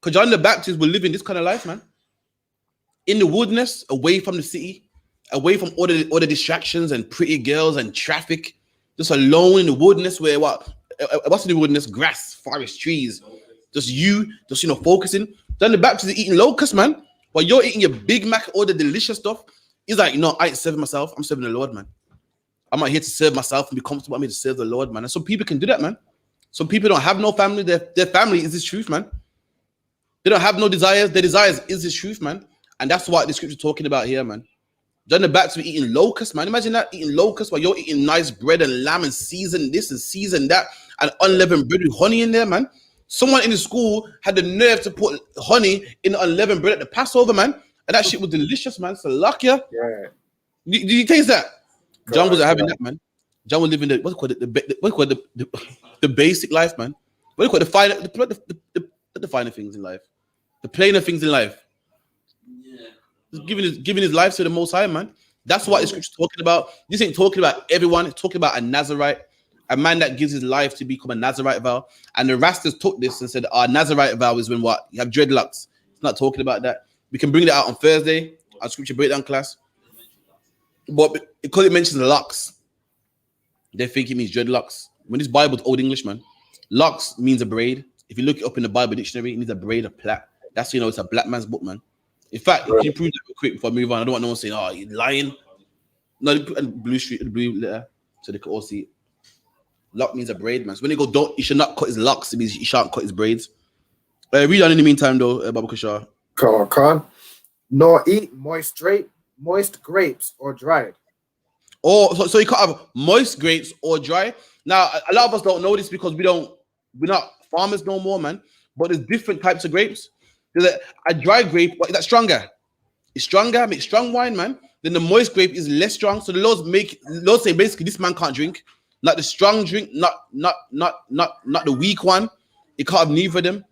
Because John the Baptist will live in this kind of life, man. In the wilderness, away from the city, away from all the distractions and pretty girls and traffic. Just alone in the wilderness where what's in the wilderness? Grass, forest, trees. Just you, focusing. John the Baptist is eating locusts, man. While you're eating your Big Mac, all the delicious stuff. He's like, no, I ain't serving myself. I'm serving the Lord, man. I'm not here to serve myself and be comfortable. I'm here to serve the Lord, man. And some people can do that, man. Some people don't have no family. Their family is His truth, man. They don't have no desires. Their desires is His truth, man. And that's what the scripture talking about here, man. John the Baptist be eating locusts, man. Imagine that, eating locusts while you're eating nice bread and lamb and season this and season that and unleavened bread with honey in there, man. Someone in the school had the nerve to put honey in the unleavened bread at the Passover, man. And that shit was delicious, man. So luck, yeah. Did you taste that? John wasn't having that, man. John was living the basic life, man. What do you call the finer things in life? The plainer things in life. Giving his life to the Most High, man. That's what the scripture's talking about. This ain't talking about everyone. It's talking about a Nazarite, a man that gives his life to become a Nazarite vow. And the Rastas took this and said, our Nazarite vow is when what? You have dreadlocks. It's not talking about that. We can bring that out on Thursday, our scripture breakdown class. But because it mentions locks, they think it means dreadlocks. When this Bible's Old English, man, locks means a braid. If you look it up in the Bible dictionary, it means a braid, a plait. That's, it's a black man's book, man. In fact, can you prove that real quick before I move on? I don't want no one saying, oh, you're lying. No, they put a blue letter so they can all see it. Lock means a braid, man. So when they go, he should not cut his locks. It means he shan't cut his braids. Read on in the meantime, though, Baba Kushar. Come on. Nor eat moist grapes or dried. Oh, so you can't have moist grapes or dry. Now, a lot of us don't know this because we're not farmers no more, man. But there's different types of grapes. There's a dry grape, but is that stronger? It's stronger, makes strong wine, man. Then the moist grape is less strong. So the Lord say basically this man can't drink. Not the strong drink, not the weak one. You can't have neither of them.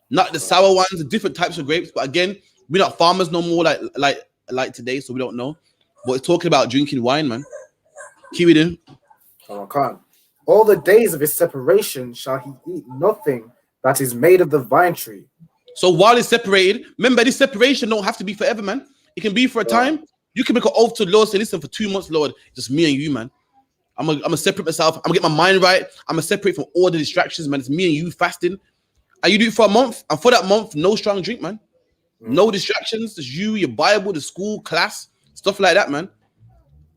Not the sour ones, the different types of grapes. But again, we're not farmers no more like today, so we don't know. But it's talking about drinking wine, man. Keep it in. All the days of his separation shall he eat nothing that is made of the vine tree. So while it's separated, remember this separation don't have to be forever, man. It can be for a time. You can make an oath to the Lord, say, listen, for 2 months, Lord, just me and you, man. I'm gonna separate myself. I'm gonna get my mind right. I'm gonna separate from all the distractions, man. It's me and you fasting. And you do it for a month, and for that month, no strong drink, man. No distractions. Just you, your Bible, the school, class, stuff like that, man.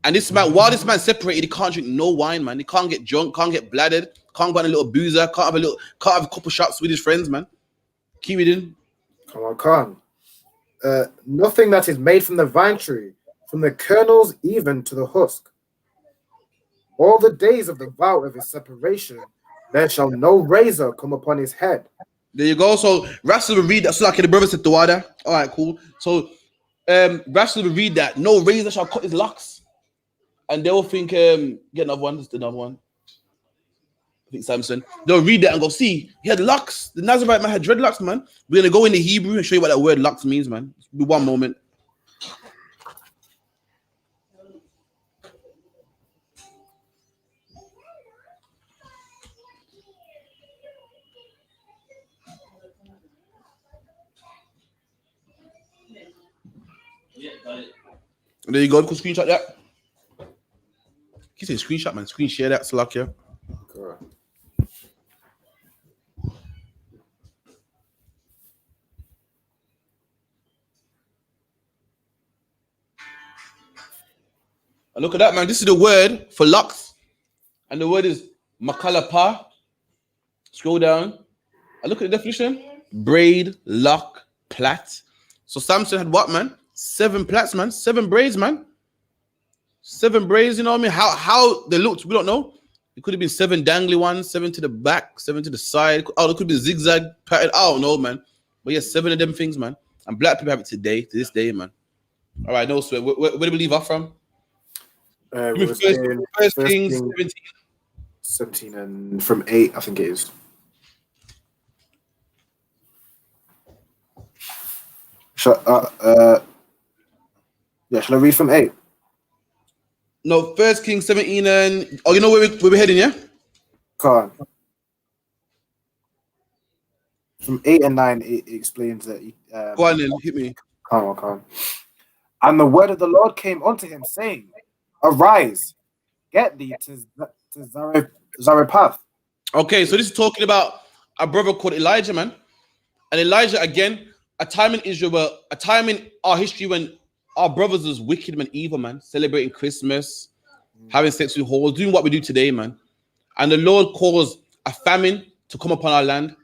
And this man, while this man's separated, he can't drink no wine, man. He can't get drunk, can't get bladdered, can't go on a little boozer, can't have a couple shots with his friends, man. Keep it in. Come on. Nothing that is made from the vine tree, from the kernels even to the husk. All the days of the vow of his separation, there shall no razor come upon his head. There you go. So Russell will read that. So like the brother said to Wada. All right, cool. So Russell will read that. No razor shall cut his locks. And they'll think, get another one. This is another one. I think Samson. They'll read that and go, see, he had locks. The Nazarite man had dreadlocks, man. We're going to go into Hebrew and show you what that word locks means, man. Be one moment. Yeah, got it. There you go. Could screenshot that. You say screenshot, man. Screen share that, Slack, yeah. Correct. And look at that, man. This is the word for locks. And the word is makalapa. Scroll down. And look at the definition. Braid, lock, plait. So Samson had what, man? 7 plaits, man. 7 braids, man. 7 braids, you know what I mean? How they looked, we don't know. It could have been 7 dangly ones, 7 to the back, 7 to the side. Oh, it could be zigzag pattern. I don't know, man. But yeah, 7 of them things, man. And black people have it today, to this day, man. All right, no sweat. Where do we leave off from? First Kings 17. 17 and from 8, I think it is. Shall I read from 8? No, First Kings 17 and you know where we're heading, yeah? Come on. From 8 and 9, it explains that. Go on then, hit me. Come on. And the word of the Lord came unto him, saying, Arise, get thee to Zarephath. Okay, so this is talking about a brother called Elijah, man. And Elijah, again, a time in Israel, a time in our history when our brothers was wicked and evil, man, celebrating Christmas, having sex with whores, doing what we do today, man. And the Lord caused a famine to come upon our land.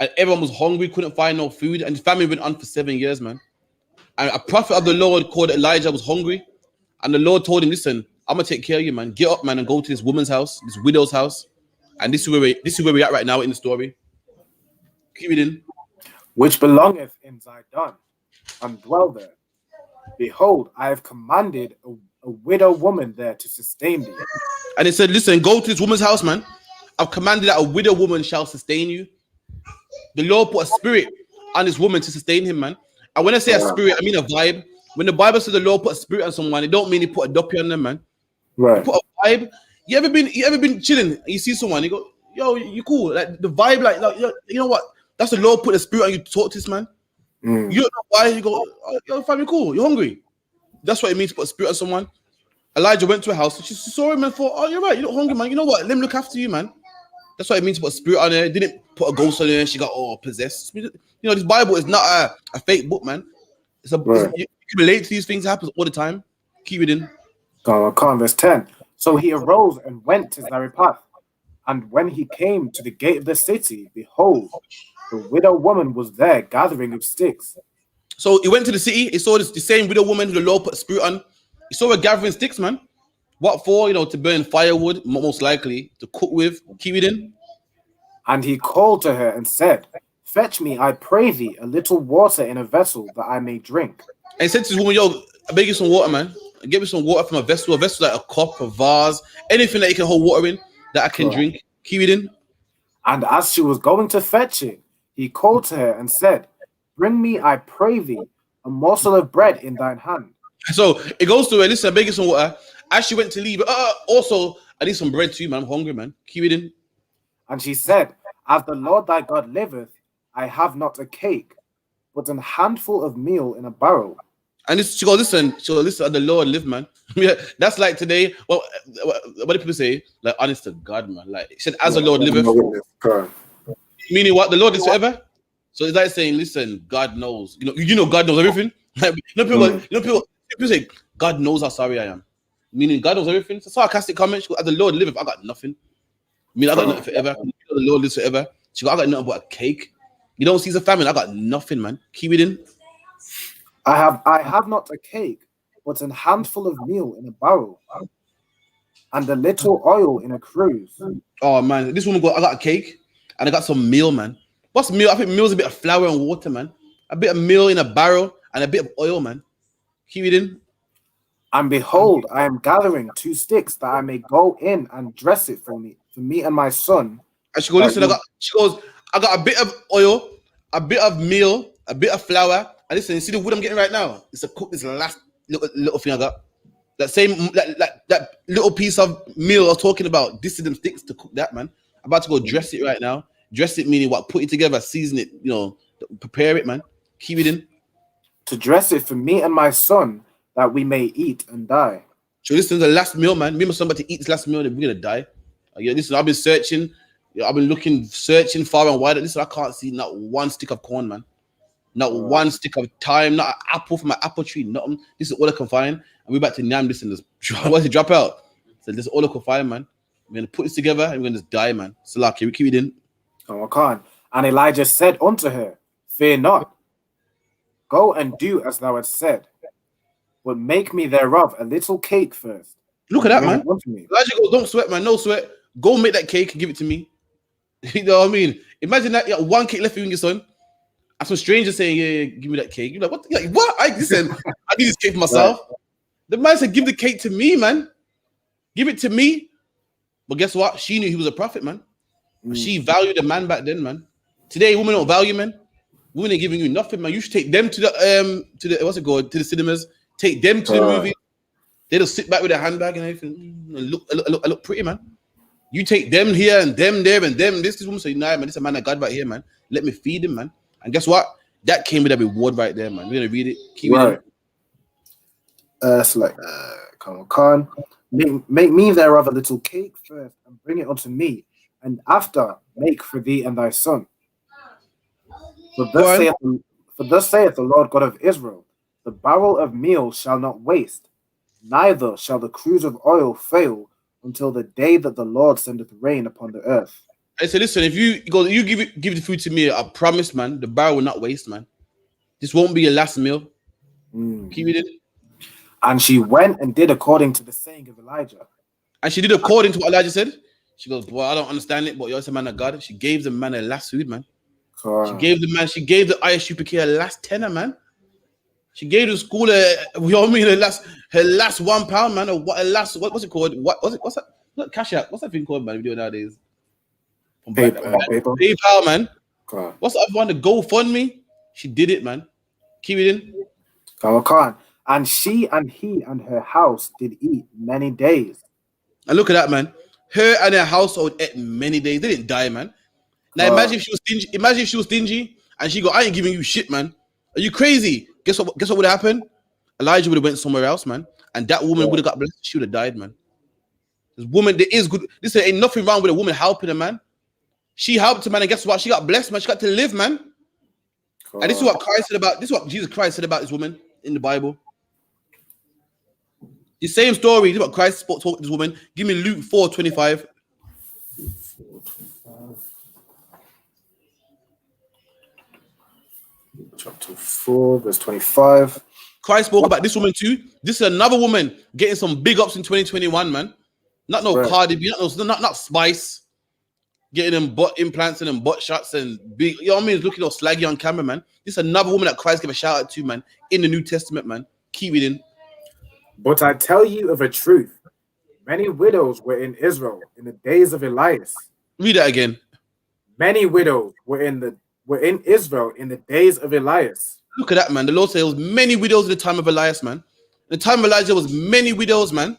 And everyone was hungry, couldn't find no food. And the famine went on for 7 years, man. And a prophet of the Lord called Elijah was hungry. And the Lord told him, listen, I'm going to take care of you, man. Get up, man, and go to this woman's house, this widow's house. And this is where we're at right now in the story. Keep reading. Which belongeth in Zidon, and dwell there. Behold, I have commanded a widow woman there to sustain thee. And it said, listen, go to this woman's house, man. I've commanded that a widow woman shall sustain you. The Lord put a spirit on this woman to sustain him, man. And when I say a spirit, I mean a vibe. When the Bible says the Lord put a spirit on someone, it don't mean he put a doppy on them, man. Right. He put a vibe. You ever been chilling and you see someone, you go, yo, you cool. Like the vibe, like you know what? That's the Lord put a spirit on you to talk to this man. You don't know why. You go, oh, yo, fam, you cool. You're hungry. That's what it means to put a spirit on someone. Elijah went to a house and she saw him and thought, oh, you're right. You're not hungry, man. You know what? Let me look after you, man. That's what it means to put a spirit on her. Didn't put a ghost on her and she got all possessed. You know, this Bible is not a fake book, man. You can relate to these things. It happens all the time. Keep it in. Verse 10. So he arose and went to Zarephath. And when he came to the gate of the city, behold, the widow woman was there gathering of sticks. So he went to the city. He saw the same widow woman who the Lord put a spirit on. He saw her gathering sticks, man. What for? You know, to burn firewood, most likely, to cook with. Keep it in. And he called to her and said, fetch me, I pray thee, a little water in a vessel that I may drink. And he said to this woman, yo, I beg you some water, man. Give me some water from a vessel like a cup, a vase, anything that you can hold water in that I can drink. Keep it in. And as she was going to fetch it, he called to her and said, bring me, I pray thee, a morsel of bread in thine hand. So it goes to her, listen, I beg you some water. As she went to leave, also, I need some bread too, man. I'm hungry, man. Keep it in. And she said, as the Lord thy God liveth, I have not a cake, but an handful of meal in a barrel. And she goes, listen, the Lord live, man. Yeah, that's like today. Well, what do people say? Like, honest to God, man. Like, she said, as the Lord liveth. Meaning what? The Lord is forever. So it's like saying, listen, God knows. You know, God knows everything. Like, people say, God knows how sorry I am. Meaning, God knows everything. It's a sarcastic comment. She goes, as the Lord liveth, I got nothing. I mean, I got nothing forever. The Lord lives forever. She goes, I got nothing but a cake. You don't see the famine. I got nothing, man. Keep it in. I have not a cake, but an handful of meal in a barrel, and a little oil in a cruse. Oh man, this woman I got a cake and I got some meal, man. What's meal? I think meal is a bit of flour and water, man. A bit of meal in a barrel and a bit of oil, man. Keep it in. And behold, I am gathering 2 sticks that I may go in and dress it for me and my son. And she goes, listen, I got a bit of oil, a bit of meal, a bit of flour. And listen, you see the wood I'm getting right now? It's to cook this last little thing I got. That little piece of meal I was talking about. This is them sticks to cook that, man. I'm about to go dress it right now. Dress it meaning what? Put it together, season it, prepare it, man. Keep it in. To dress it for me and my son, that we may eat and die. So listen to the last meal, man. Me and my son about to eat this last meal, and we're gonna die. Listen, I've been searching. I've been searching far and wide. Listen, I can't see not one stick of corn, man. Not one stick of thyme, not an apple from my apple tree, nothing. This is all I can find. And we're about to name this and once it drop out. So this is all I can find, man. We're gonna put this together and we're gonna just die, man. So like, we keep it in. Oh, I can't. And Elijah said unto her, fear not. Go and do as thou hast said. But make me thereof a little cake first. Look at that, man. Elijah goes, don't sweat, man. No sweat. Go make that cake and give it to me. You know what I mean? Imagine that you got one cake left for you and your son. And some stranger saying, yeah, give me that cake. You're like, what? Like, what? Listen, I need this cake for myself. Right. The man said, give the cake to me, man. Give it to me. But guess what? She knew he was a prophet, man. She valued the man back then, man. Today, women don't value men. Women ain't giving you nothing, man. You should take them to the what's it called? To the cinemas. Take them to the movie. They just sit back with their handbag and everything. Look pretty, man. You take them here and them there and them. This woman say, nah, man, this is a man of God right here, man. Let me feed him, man. And guess what? That came with a reward right there, man. We're gonna read it. Keep it. It's like, come on. make me thereof a little cake first, and bring it unto me, and after make for thee and thy son. For Go thus on. saith the Lord God of Israel, the barrel of meal shall not waste, neither shall the cruse of oil fail, until the day that the Lord sendeth rain upon the earth. I said, listen, if you give the food to me, I promise, man, the barrel will not waste, man. This won't be your last meal. Keep it in. And she went and did according to the saying of Elijah. And she did according to what Elijah said. She goes, boy, I don't understand it, but you're a man of God. She gave the man a last food, man. She gave the I.S.U.P.K a last tenner, man. She gave the school her last £1, man. Or what? What's it called? What's that? Not Cash App. What's that thing called, man? We do it nowadays. PayPal, man. What's the other one? The GoFundMe. She did it, man. Keep it in. And she and he and her house did eat many days. And look at that, man. Her and her household ate many days. They didn't die, man. Now imagine if she was stingy. Imagine if she was stingy and she go, I ain't giving you shit, man. Are you crazy? Guess what would have happened? Elijah would have went somewhere else, man. And that woman would have got blessed. She would have died, man. This woman, there is good. Listen, ain't nothing wrong with a woman helping a man. She helped a man, and guess what? She got blessed, man. She got to live, man. And this is what Christ said about. This is what Jesus Christ said about this woman in the Bible. The same story. This is what Christ spoke to this woman. Give me Luke 4:25. Chapter 4, verse 25. Christ spoke about this woman too. This is another woman getting some big ups in 2021, man. Not no Cardi B, not Spice. Getting them butt implants and them butt shots and big, you know what I mean? Looking all slaggy on camera, man. This is another woman that Christ gave a shout out to, man, in the New Testament, man. Keep it in. But I tell you of a truth, many widows were in Israel in the days of Elias. Read that again. Many widows were in Israel in the days of Elias. Look at that, man. The Lord said there was many widows in the time of Elias, man. In the time of Elijah, there was many widows, man.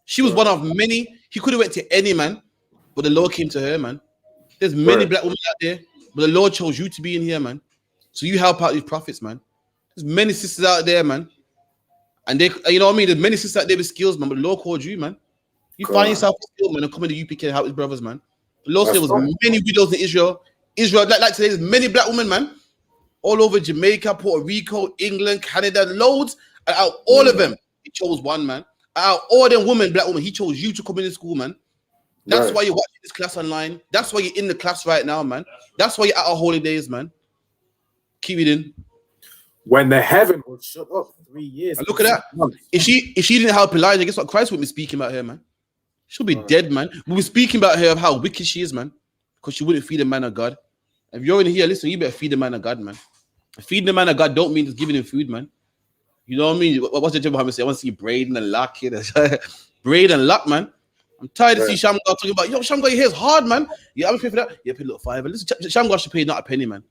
She was one of many. He could have went to any man, but the Lord came to her, man. There's many black women out there, but the Lord chose you to be in here, man. So you help out these prophets, man. There's many sisters out there, man. And they, you know what I mean? There's many sisters out there with skills, man, but the Lord called you, man. You find yourself a skill, man, and come into UPK and help his brothers, man. The Lord said there was many widows in Israel. Like today, there's many black women, man. All over Jamaica, Puerto Rico, England, Canada, loads. And out of all of them, he chose one, man. Out of all them women, black women, he chose you to come into school, man. That's why you're watching this class online. That's why you're in the class right now, man. That's why you're at our holidays, man. Keep it in. When the heaven was shut up 3 years. And look at that. If she didn't help Elijah, guess what? Christ would be speaking about her, man. She'll be dead, man. We'll be speaking about her of how wicked she is, man. Because she wouldn't feed the man of God. If you're in here, listen, you better feed the man of God, man. Feeding the man of God don't mean just giving him food, man. You know what I mean? What's the Joe Muhammad say? I want to see braid and luck here. Braid and luck, man. I'm tired to see Shamgar talking about, yo, Shamgar, your hair's hard, man. Yeah, I'm pay for that. Yeah, pay a little $5. Listen, Shamgar should pay not a penny, man.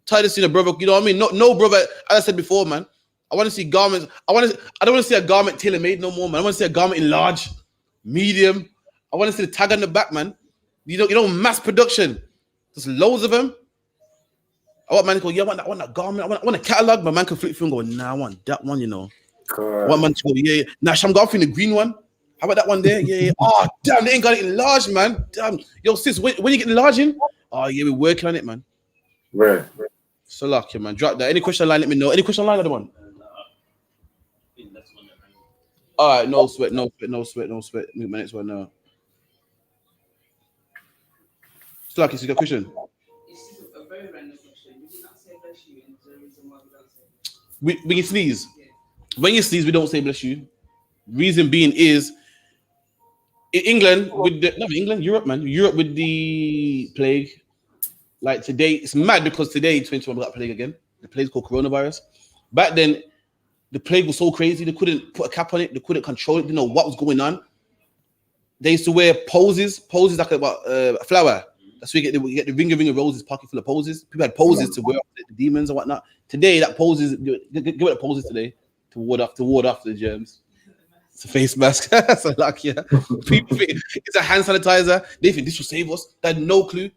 Tired of seeing a brother, you know what I mean? No brother, as I said before, man. I want to see garments. I don't want to see a garment tailor-made no more, man. I want to see a garment in large, medium. I want to see the tag on the back, man. You know, mass production. There's loads of them. I want man to go, yeah, I want that garment. I want a catalog. My man can flip through and go, nah, I want that one, you know. I want man to go, yeah. Nah, Shamgar in the green one. How about that one there? Yeah. Oh, damn, they ain't got it enlarged, man. Damn. Yo, sis, when you get enlarged in? Oh, yeah, we're working on it, man. Right. So lucky, man. Drop that. Any question online, let me know. Any question online, other one? All right, no sweat. Move my next one now. Slacky, you got a question? It's a very random question. We did not say bless you, and the reason why we don't say. When you sneeze. When you sneeze, we don't say bless you. Reason being is in England, Europe, man. Europe with the plague. Like today, it's mad because today, 2021, we got plague again. The plague called coronavirus. Back then, the plague was so crazy, they couldn't put a cap on it, they couldn't control it, they didn't know what was going on. They used to wear poses like a flower. That's where you get the ring of roses pocket full of poses. People had poses to wear off the demons and whatnot. Today, that poses, give it a poses today to ward off the germs. It's a face mask. That's a luck, yeah. People think it's a hand sanitizer. They think this will save us. They had no clue.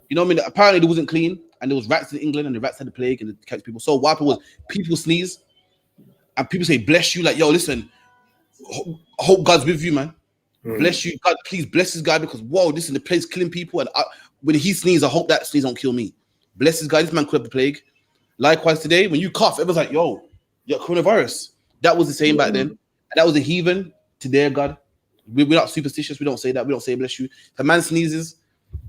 You know what I mean? Apparently, it wasn't clean, and there was rats in England, and the rats had the plague and it catch people. So what happened was people sneeze, and people say bless you. Like, yo, listen, hope God's with you, man. Bless you, God. Please bless this guy because whoa, this is the place killing people. And when he sneezes, I hope that sneeze don't kill me. Bless this guy. This man could have the plague. Likewise, today when you cough, everyone's like, yo, you got coronavirus. That was the same back then. And that was a heathen to their God. We're not superstitious. We don't say that. We don't say bless you. If a man sneezes,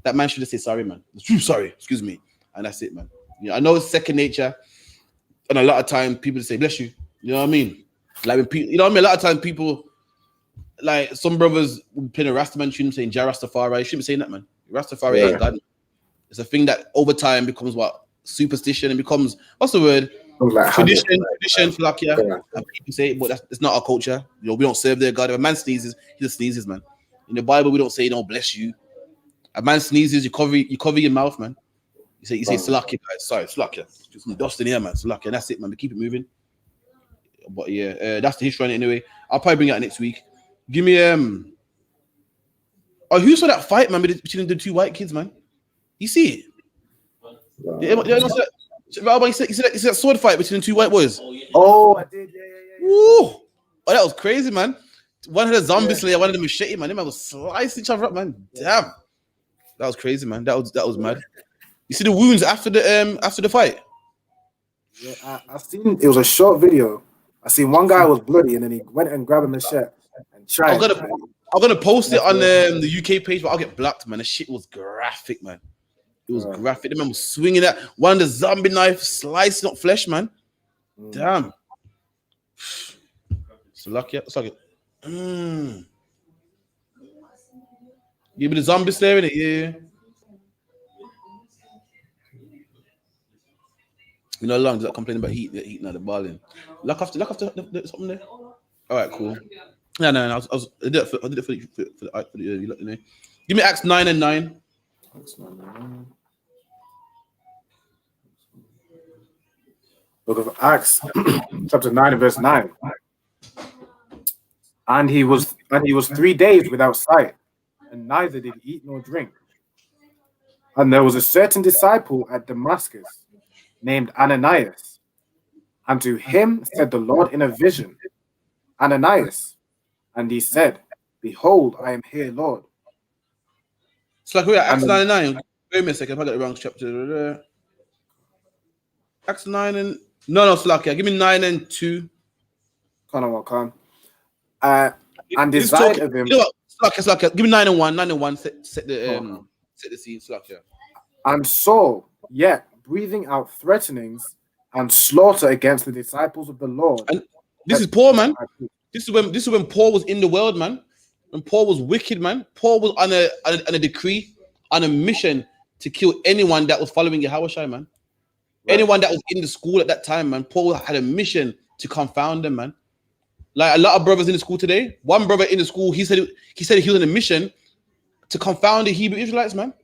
that man should just say sorry, man. Sorry, excuse me, and that's it, man. I know it's second nature, and a lot of time people say bless you. You know what I mean? Like when people, you know what I mean. A lot of times people, like some brothers, playing a Rastaman tune saying Jah Rastafari. You shouldn't be saying that, man. Rastafari ain't God. It's a thing that over time becomes what superstition and becomes what's the word? Like tradition, like yeah. And people say it, but it's not our culture. You know, we don't serve their God. If a man sneezes, he just sneezes, man. In the Bible, we don't say "don't bless you." A man sneezes, you cover your mouth, man. You say "Slakia, guys." Sorry, Slakia. Just some dust in here, man. Slakia. That's it, man. We keep it moving. But yeah, that's the history on it anyway. I'll probably bring it out next week. Give me Oh, who saw that fight, man, between the two white kids, man? You see it? You see that sword fight between the two white boys? Oh, I did. Yeah. Ooh. Oh, that was crazy, man. One had a zombie slayer, one of them machete, man. Them man was slicing each other up, man. Damn. That was crazy, man. That was mad. You see the wounds after the fight? Yeah, I seen it was a short video. I seen one guy was bloody and then he went and grabbed a machete and tried. I'm gonna post it on the UK page, but I'll get blocked, man. The shit was graphic, man. It was graphic. The man was swinging that one of the zombie knife, slicing up flesh, man. Damn. It's lucky. It's like it. Give me the zombie slayer in it, yeah. You know, long does that complaining about heat now, the balling. Look after something there. All right, cool. No. I did it for the you know. Give me Acts 9 and 9. Book of Acts, chapter 9 and verse 9. And he was 3 days without sight, and neither did eat nor drink. And there was a certain disciple at Damascus named Ananias. And to him said the Lord in a vision, Ananias. And he said, Behold, I am here, Lord. It's like we're at Acts 9 and 9. Wait a minute a second, I got the wrong chapter. Acts 9 and... No, it's like, give me 9 and 2. Come. And desired of him... You know what? It's like, give me 9 and 1. 9 and 1, set the scene. It's like, yeah. And Saul, yet breathing out threatenings and slaughter against the disciples of the Lord. And this is Paul, man. This is when Paul was in the world, man. When Paul was wicked, man. Paul was on a decree, on a mission to kill anyone that was following Yahushua, man. Right. Anyone that was in the school at that time, man. Paul had a mission to confound them, man. Like a lot of brothers in the school today. One brother in the school, he said he was on a mission to confound the Hebrew Israelites, man.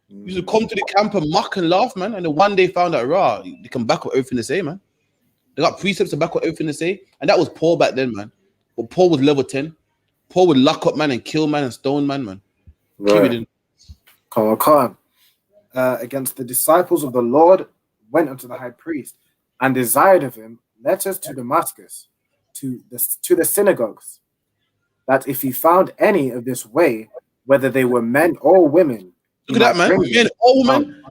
He used to come to the camp and mock and laugh, man. And then one day found out, they can back up everything they say, man. They got precepts to back up everything they say. And that was Paul back then, man. But Paul was level 10. Paul would lock up, man, and kill, man, and stone, man. Right. Come. Against the disciples of the Lord went unto the high priest and desired of him letters to Damascus, to the synagogues, that if he found any of this way, whether they were men or women. Look at that, man. Men or women.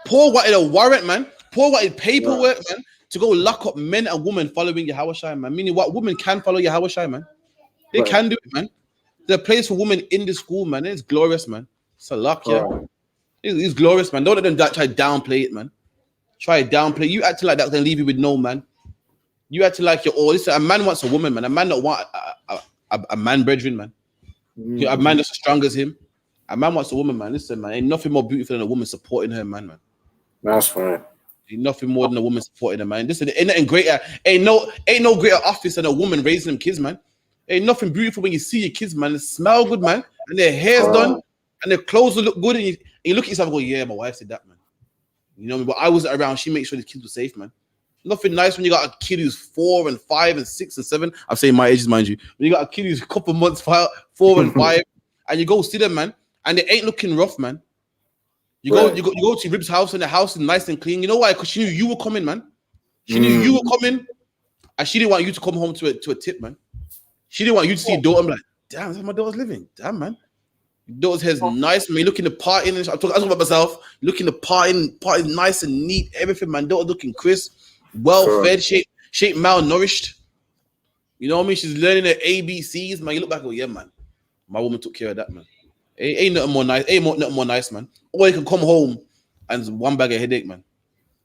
Paul wanted a warrant, man. Paul wanted paperwork, man, to go lock up men and women following Yahushua, man. Meaning what? Women can follow Yahushua, man. They can do it, man. There's a place for women in the school, man. It's glorious, man. It's a luck, yeah. It's glorious, man. Don't let them try to downplay it, man. Try to downplay. You acting like that, then leave you with no man. You acting like you're all. Listen, a man wants a woman, man. A man don't want a man brethren, man. A man that's as strong as him. A man wants a woman, man. Listen, man. Ain't nothing more beautiful than a woman supporting her, man. That's right. Ain't nothing more than a woman supporting her, man. Listen, ain't nothing greater. Ain't no greater office than a woman raising them kids, man. Ain't nothing beautiful when you see your kids, man. They smell good, man, and their hair's done, and their clothes look good, and you look at yourself and go, yeah, my wife said that, man. You know, but I wasn't around. She makes sure the kids were safe, man. Nothing nice when you got a kid who's 4 and 5 and 6 and 7. I'm saying my ages, mind you. When you got a kid who's a couple months, 4 and 5, and you go see them, man, and they ain't looking rough, man. You go to Rib's house, and the house is nice and clean. You know why? Because she knew you were coming, man. She knew you were coming, and she didn't want you to come home to a tip, man. She didn't want you to see your daughter. I'm like, damn, that's how my daughter's living. Damn, man. Your daughter's hair's nice, man. You look in the party. I'm talking about myself. Look in the party nice and neat. Everything, man. Daughter looking crisp, well fed, shape malnourished. You know what I mean? She's learning her ABCs, man. You look back, oh yeah, man. My woman took care of that, man. Ain't nothing more nice. Nothing more nice, man. Or you can come home and one bag of headache, man.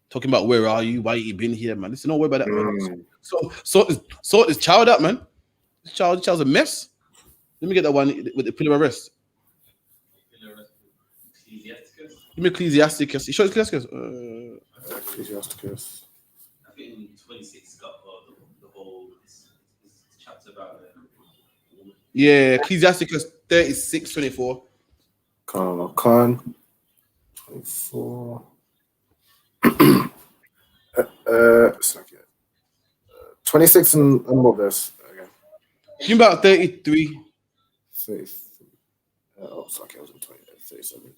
Talking about where are you? Why you been here, man? Listen, don't worry about that, man. So this child up, man. This child's a mess. Let me get that one with the pillar of rest. Give me Ecclesiasticus. You sure Ecclesiasticus? Ecclesiasticus. I think 26 got the whole chapter about Yeah, Ecclesiasticus 36:24. Con 24. Second. 26 and what verse? Okay. Give me about 33. 33. Sorry, I was in 20, 37.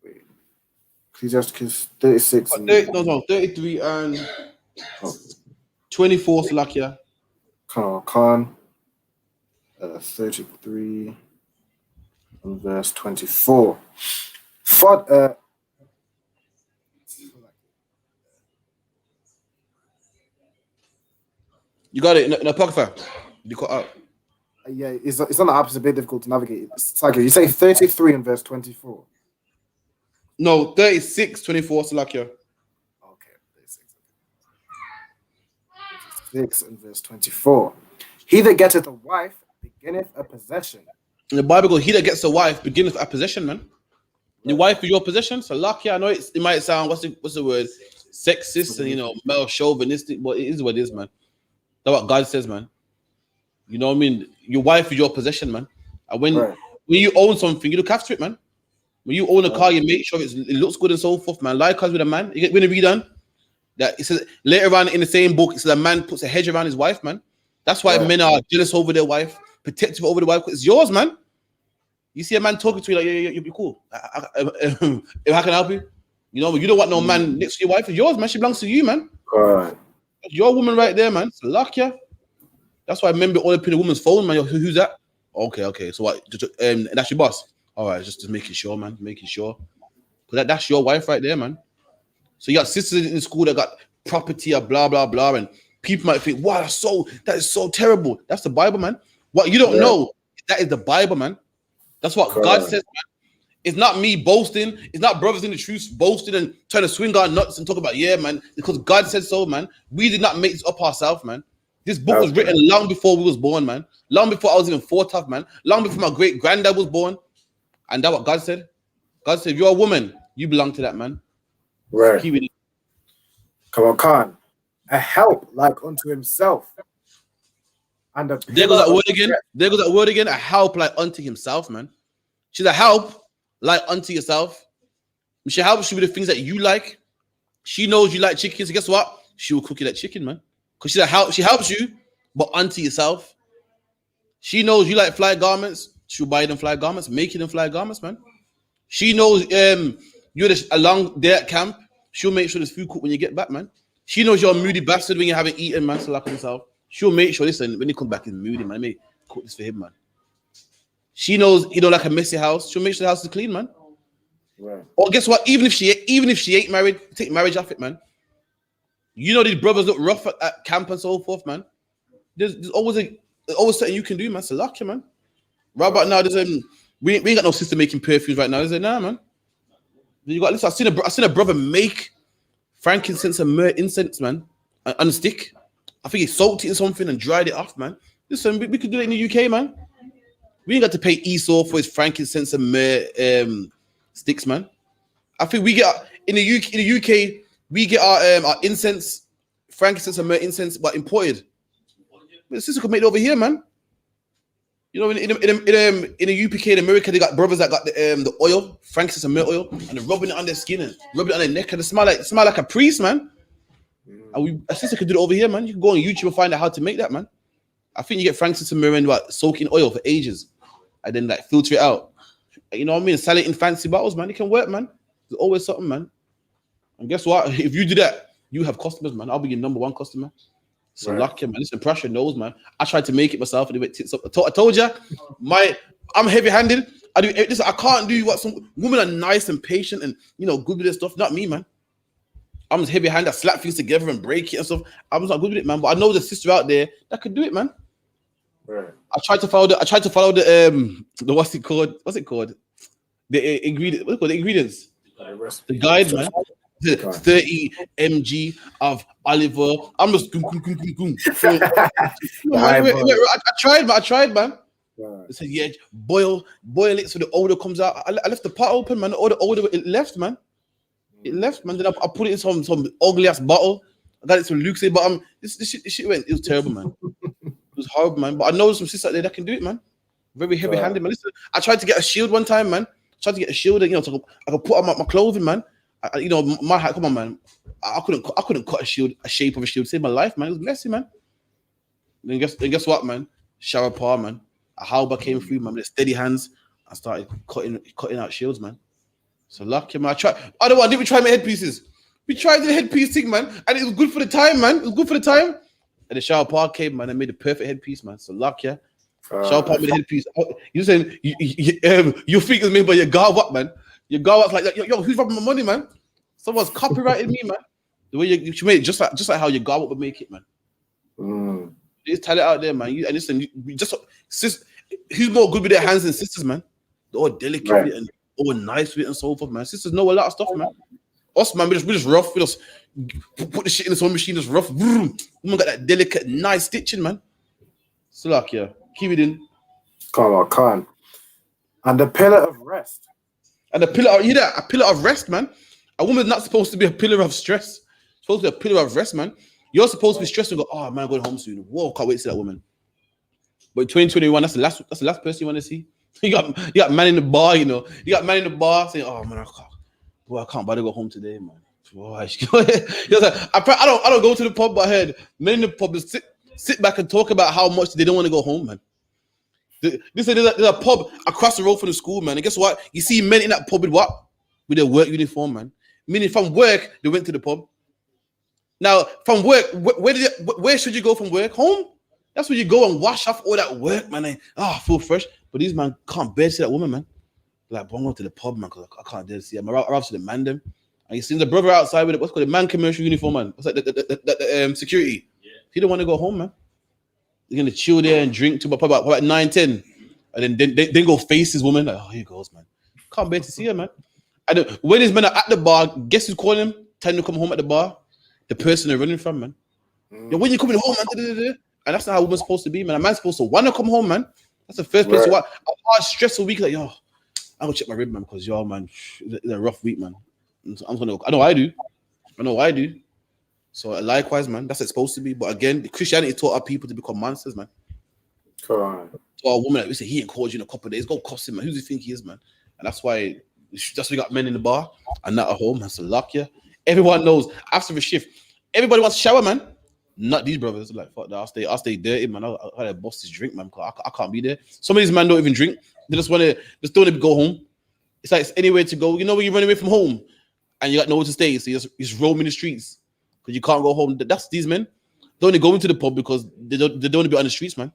Wait. Ecclesiasticus 36. 33 and 24, Salakia. Con 33 and verse 24. You got it in Apocrypha. You caught up. Yeah, it's on the app. It's a bit difficult to navigate. It's like you say 33 and verse 24. No, 36:24, Salakia. Okay, 36 and verse 24. He that getteth a wife beginneth a possession. In the Bible goes, he that gets a wife beginneth a possession, man. Your wife is your possession. Salakia, I know it might sound, what's the word? Sexist and, male chauvinistic, but it is what it is, man. That's what God says, man. You know what I mean? Your wife is your possession, man. And when you own something, you look after it, man. When you own a car, you make sure it looks good and so forth, man. Likewise with a man, you get when you read on that it says later on in the same book, it says a man puts a hedge around his wife, man. That's why men are jealous over their wife, protective over the wife. It's yours, man. You see a man talking to you like, yeah, you'll be cool. If I can help you, you know, you don't want no man next to your wife. It's yours, man. She belongs to you, man. Your woman right there, man. It's luck, yeah. That's why I remember all up in the woman's phone, man. Who's that? Okay. So what? That's your boss. All right, just making sure, man. Making sure. Because that's your wife right there, man. So you got sisters in school that got property or blah, blah, blah. And people might think, wow, that is so terrible. That's the Bible, man. What you don't know, that is the Bible, man. That's what God says, man. It's not me boasting. It's not brothers in the truth boasting and trying to swing our nuts and talk about, yeah, man, because God said so, man. We did not make this up ourselves, man. This book was written long before we was born, man. Long before I was even thought of, man. Long before my great granddad was born. And that's what God said. God said, if you're a woman, you belong to that, man. Right. Keep it. Come on, Khan. A help like unto himself. And there goes that word again. There goes that word again. A help like unto himself, man. She's a help like unto yourself. She helps you with the things that you like. She knows you like chicken, so guess what? She will cook you that chicken, man. Because she's a help. She helps you, but unto yourself. She knows you like fly garments. She'll buy them fly garments, make them fly garments, man. She knows you're along there at camp. She'll make sure there's food cooked when you get back, man. She knows you're a moody bastard when you haven't eaten, man. So like himself, she'll make sure. Listen, when he come back, he's moody, man. I may cook this for him, man. She knows you don't like a messy house. She'll make sure the house is clean, man. Right. Or guess what? Even if she ain't married, take marriage off it, man. You know these brothers look rough at camp and so forth, man. There's always something you can do, man. So lucky, man. Right about now, we ain't got no sister making perfumes right now. Is there? Nah, man. You got listen. I seen a brother make frankincense and myrrh incense, man, on a stick. I think he soaked it in something and dried it off, man. Listen, we could do it in the UK, man. We ain't got to pay Esau for his frankincense and myrrh sticks, man. I think we get in the UK we get our incense, frankincense and myrrh incense, but imported. But the sister could make it over here, man. You know, in the U.P.K. in America, they got brothers that got the oil, frankincense and myrrh oil, and they're rubbing it on their skin and rubbing it on their neck, and it smell like a priest, man. And a sister could do it over here, man. You can go on YouTube and find out how to make that, man. I think you get frankincense and myrrh and soak in oil for ages, and then like filter it out. You know what I mean? Sell it in fancy bottles, man. It can work, man. There's always something, man. And guess what? If you do that, you have customers, man. I'll be your number one customer. So lucky, man. Listen, pressure knows, man. I tried to make it myself and it went tits up. I told you, I'm heavy-handed. I do this. I can't do what some women are nice and patient and good with this stuff. Not me, man. I'm just heavy-handed. I slap things together and break it and stuff. I'm just not good with it, man. But I know the sister out there that could do it, man. Right. I tried to follow the what's it called? The ingredient. What's it called? The ingredients. The guide, man. 30 mg of olive oil. I'm just goom. I tried, man. Right. They said, yeah, boil it so the odor comes out. I left the pot open, man. The odor it left, man. It left, man. Then I put it in some ugly ass bottle. I got it from Luke's, but this shit went. It was terrible, man. It was horrible, man. But I know some sisters out there that can do it, man. Very heavy-handed, man. Listen, I tried to get a shield one time, man. So I could put on my clothing, man. My hat. Come on, man. I couldn't cut a shape of a shield. Save my life, man. It was messy, man. Then guess what, man? Shower par, man. A halba came through, man. With steady hands. I started cutting out shields, man. So lucky, man. Didn't we try my headpieces? We tried the headpiece thing, man, and it was good for the time, man. It was good for the time. And the shower par came, man, and made the perfect headpiece, man. So lucky, shower par made the headpiece. You saying you think it's made by your guard, what, man? Your guard was like, yo, who's robbing my money, man? Someone's copyrighted me, man. The way you made it, just like how your guard would make it, man. There's talent out there, man. Who's more good with their hands than sisters, man? They're all delicate with it and all nice with it and so forth, man. Sisters know a lot of stuff, man. Us, man, we just rough. We just put the shit in the sewing machine, just rough. Woman got that delicate, nice stitching, man. So like, yeah, keep it in. Come on. And the pillar of rest. And the pillar, a pillar of rest, man. A woman's not supposed to be a pillar of stress. It's supposed to be a pillar of rest, man. You're supposed to be stressed and go, oh man, I'm going home soon. Whoa, can't wait to see that woman. But in 2021, that's the last person you want to see. You got man in the bar, You got man in the bar saying, oh man, I can't bother to go home today, man. I don't go to the pub, but I heard men in the pub sit back and talk about how much they don't want to go home, man. There's a pub across the road from the school, man. And guess what? You see men in that pub with what? With their work uniform, man. Meaning from work, they went to the pub. Now, from work, where should you go from work? Home? That's where you go and wash off all that work, man. I feel fresh. But these man can't bear to see that woman, man. Like, I'm going to the pub, man, because I can't dare to see her. I'm around to the man them. And you see the brother outside with what's called the man commercial uniform, man. What's like the security? Yeah. He don't want to go home, man. He's going to chill there and drink till about 9, 10. And then go face his woman. Like, oh, here goes, man. Can't bear to see her, man. And when these men are at the bar, guess who's calling him? Telling him to come home at the bar? The person they're running from, man. Yo, when you coming home, man? And that's not how a woman's supposed to be, man. A man's supposed to want to come home, man. That's the first place you want. A stressful week, like, yo, I'm going to check my rib, man, because, yo, man, it's a rough week, man. I know I do. So likewise, man, that's what it's supposed to be. But again, Christianity taught our people to become monsters, man. Come on. So a woman like we say, he ain't called you in a couple of days. Go cost him, man. Who do you think he is, man? And that's why we got men in the bar and not at home, man. So luck, yeah. Everyone knows after the shift, everybody wants to shower, man. Not these brothers. Like, fuck that. I'll stay dirty, man. I'll bust this drink, man. I can't be there. Some of these men don't even drink. They just want to go home. It's like it's anywhere to go. You know when you run away from home and you got nowhere to stay, so you just roam in the streets because you can't go home. That's these men. They only go into the pub because they don't want to be on the streets, man.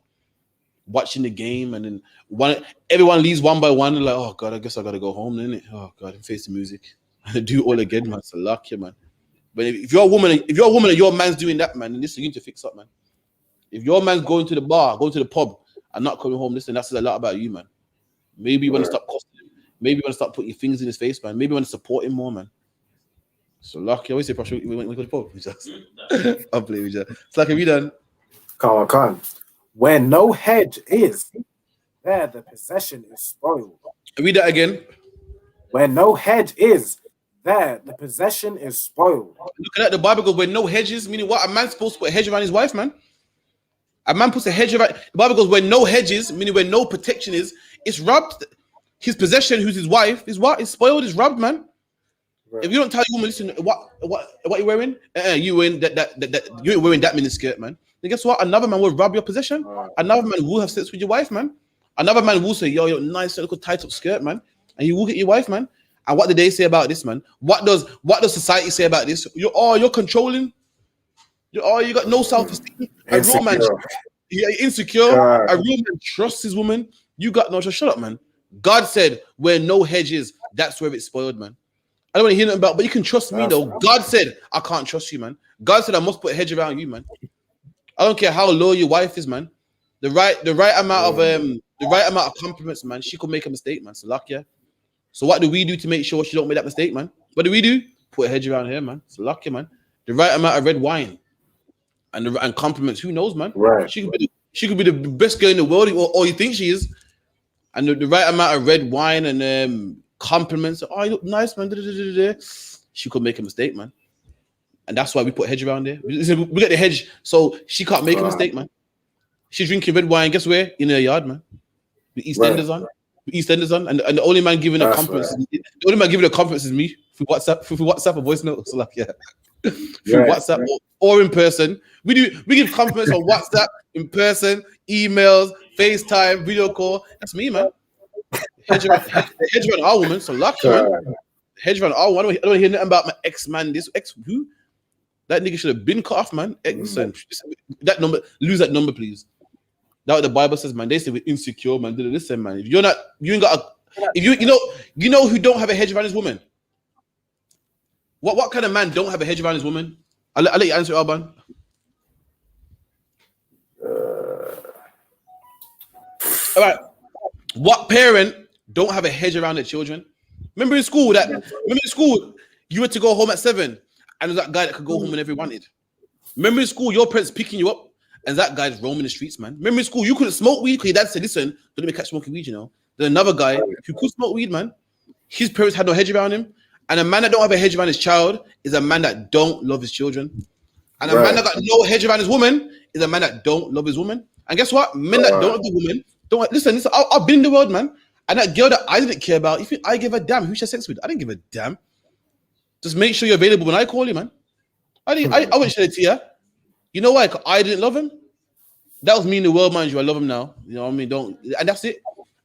Watching the game, and then everyone leaves one by one. And like, oh god, I guess I gotta go home, innit? Oh god, and face the music and do it all again, man. It's a luck, yeah, man. But if you're a woman and your man's doing that, man, then listen, you need to fix up, man. If your man's going to the bar, going to the pub, and not coming home, listen, that says a lot about you, man. Maybe you want to stop costing him. Maybe you want to start putting your fingers in his face, man. Maybe you want to support him more, man. So lucky, I always say, Prashu, we go to the pub. I'll play with you. It's like, have you done? Come on. Where no hedge is, there the possession is spoiled. Read that again. Where no hedge is, there the possession is spoiled. Looking at the Bible goes, where no hedges, meaning what? A man's supposed to put a hedge around his wife, man. A man puts a hedge around. The Bible goes, where no hedges, meaning where no protection is, it's robbed. His possession, who's his wife, is what? It's spoiled, is robbed, man. Right. If you don't tell your woman, listen, what you wearing? You wearing that you ain't wearing that mini skirt, man. Then guess what? Another man will rob your possession. Right. Another man will have sex with your wife, man. Another man will say, yo, nice little tight up skirt, man. And you will get your wife, man. And what do they say about this, man? What does society say about this? You're controlling. Oh, you got no self-esteem. A real man, insecure. A real man trusts his woman. You got no trust. Shut up, man. God said, where no hedges, that's where it's spoiled, man. I don't want to hear nothing about, but you can trust me, though. God said, I can't trust you, man. God said, I must put a hedge around you, man. I don't care how low your wife is, man. The right amount of compliments, man. She could make a mistake, man. So luck, yeah. So what do we do to make sure she don't make that mistake, man? What do we do? Put a hedge around here, man. So lucky, man. The right amount of red wine and compliments. Who knows, man? Right. She could be the best girl in the world, or you think she is. And the right amount of red wine and compliments. Oh, you look nice, man. She could make a mistake, man. And that's why we put a hedge around there. We get the hedge so she can't make a mistake, man. She's drinking red wine. Guess where? In her yard, man. With EastEnders on. And the only man giving a compliments, is me through WhatsApp or voice notes. So like, yeah, through WhatsApp or in person. We give compliments on WhatsApp, in person, emails, FaceTime, video call. That's me, man. Hedge around our woman. So lucky, man. Hedge around our woman. I don't hear nothing about my ex man. This ex who? That nigga should have been cut off, man. Excellent. That number, lose that number, please. That's what the Bible says, man. They say we're insecure, man. Listen, man. If you ain't got a, if you know who don't have a hedge around his woman. What kind of man don't have a hedge around his woman? I'll let you answer, Alban. All right. What parent don't have a hedge around their children? Remember in school, you had to go home at 7, and there's that guy that could go home whenever he wanted. Remember in school, your parents picking you up, and that guy's roaming the streets, man. Remember in school, you couldn't smoke weed because your dad said, listen, don't let me catch smoking weed, you know. There's another guy who could smoke weed, man. His parents had no hedge around him. And a man that don't have a hedge around his child is a man that don't love his children. And a man that got no hedge around his woman is a man that don't love his woman. And guess what? Men that don't love the woman, don't listen. I've been in the world, man. And that girl that I didn't care about, if I give a damn who she has sex with, I didn't give a damn. Just make sure you're available when I call you, man. I wouldn't shed a tear. You know why? Because I didn't love him. That was me in the world, mind you. I love him now. You know what I mean? And that's it.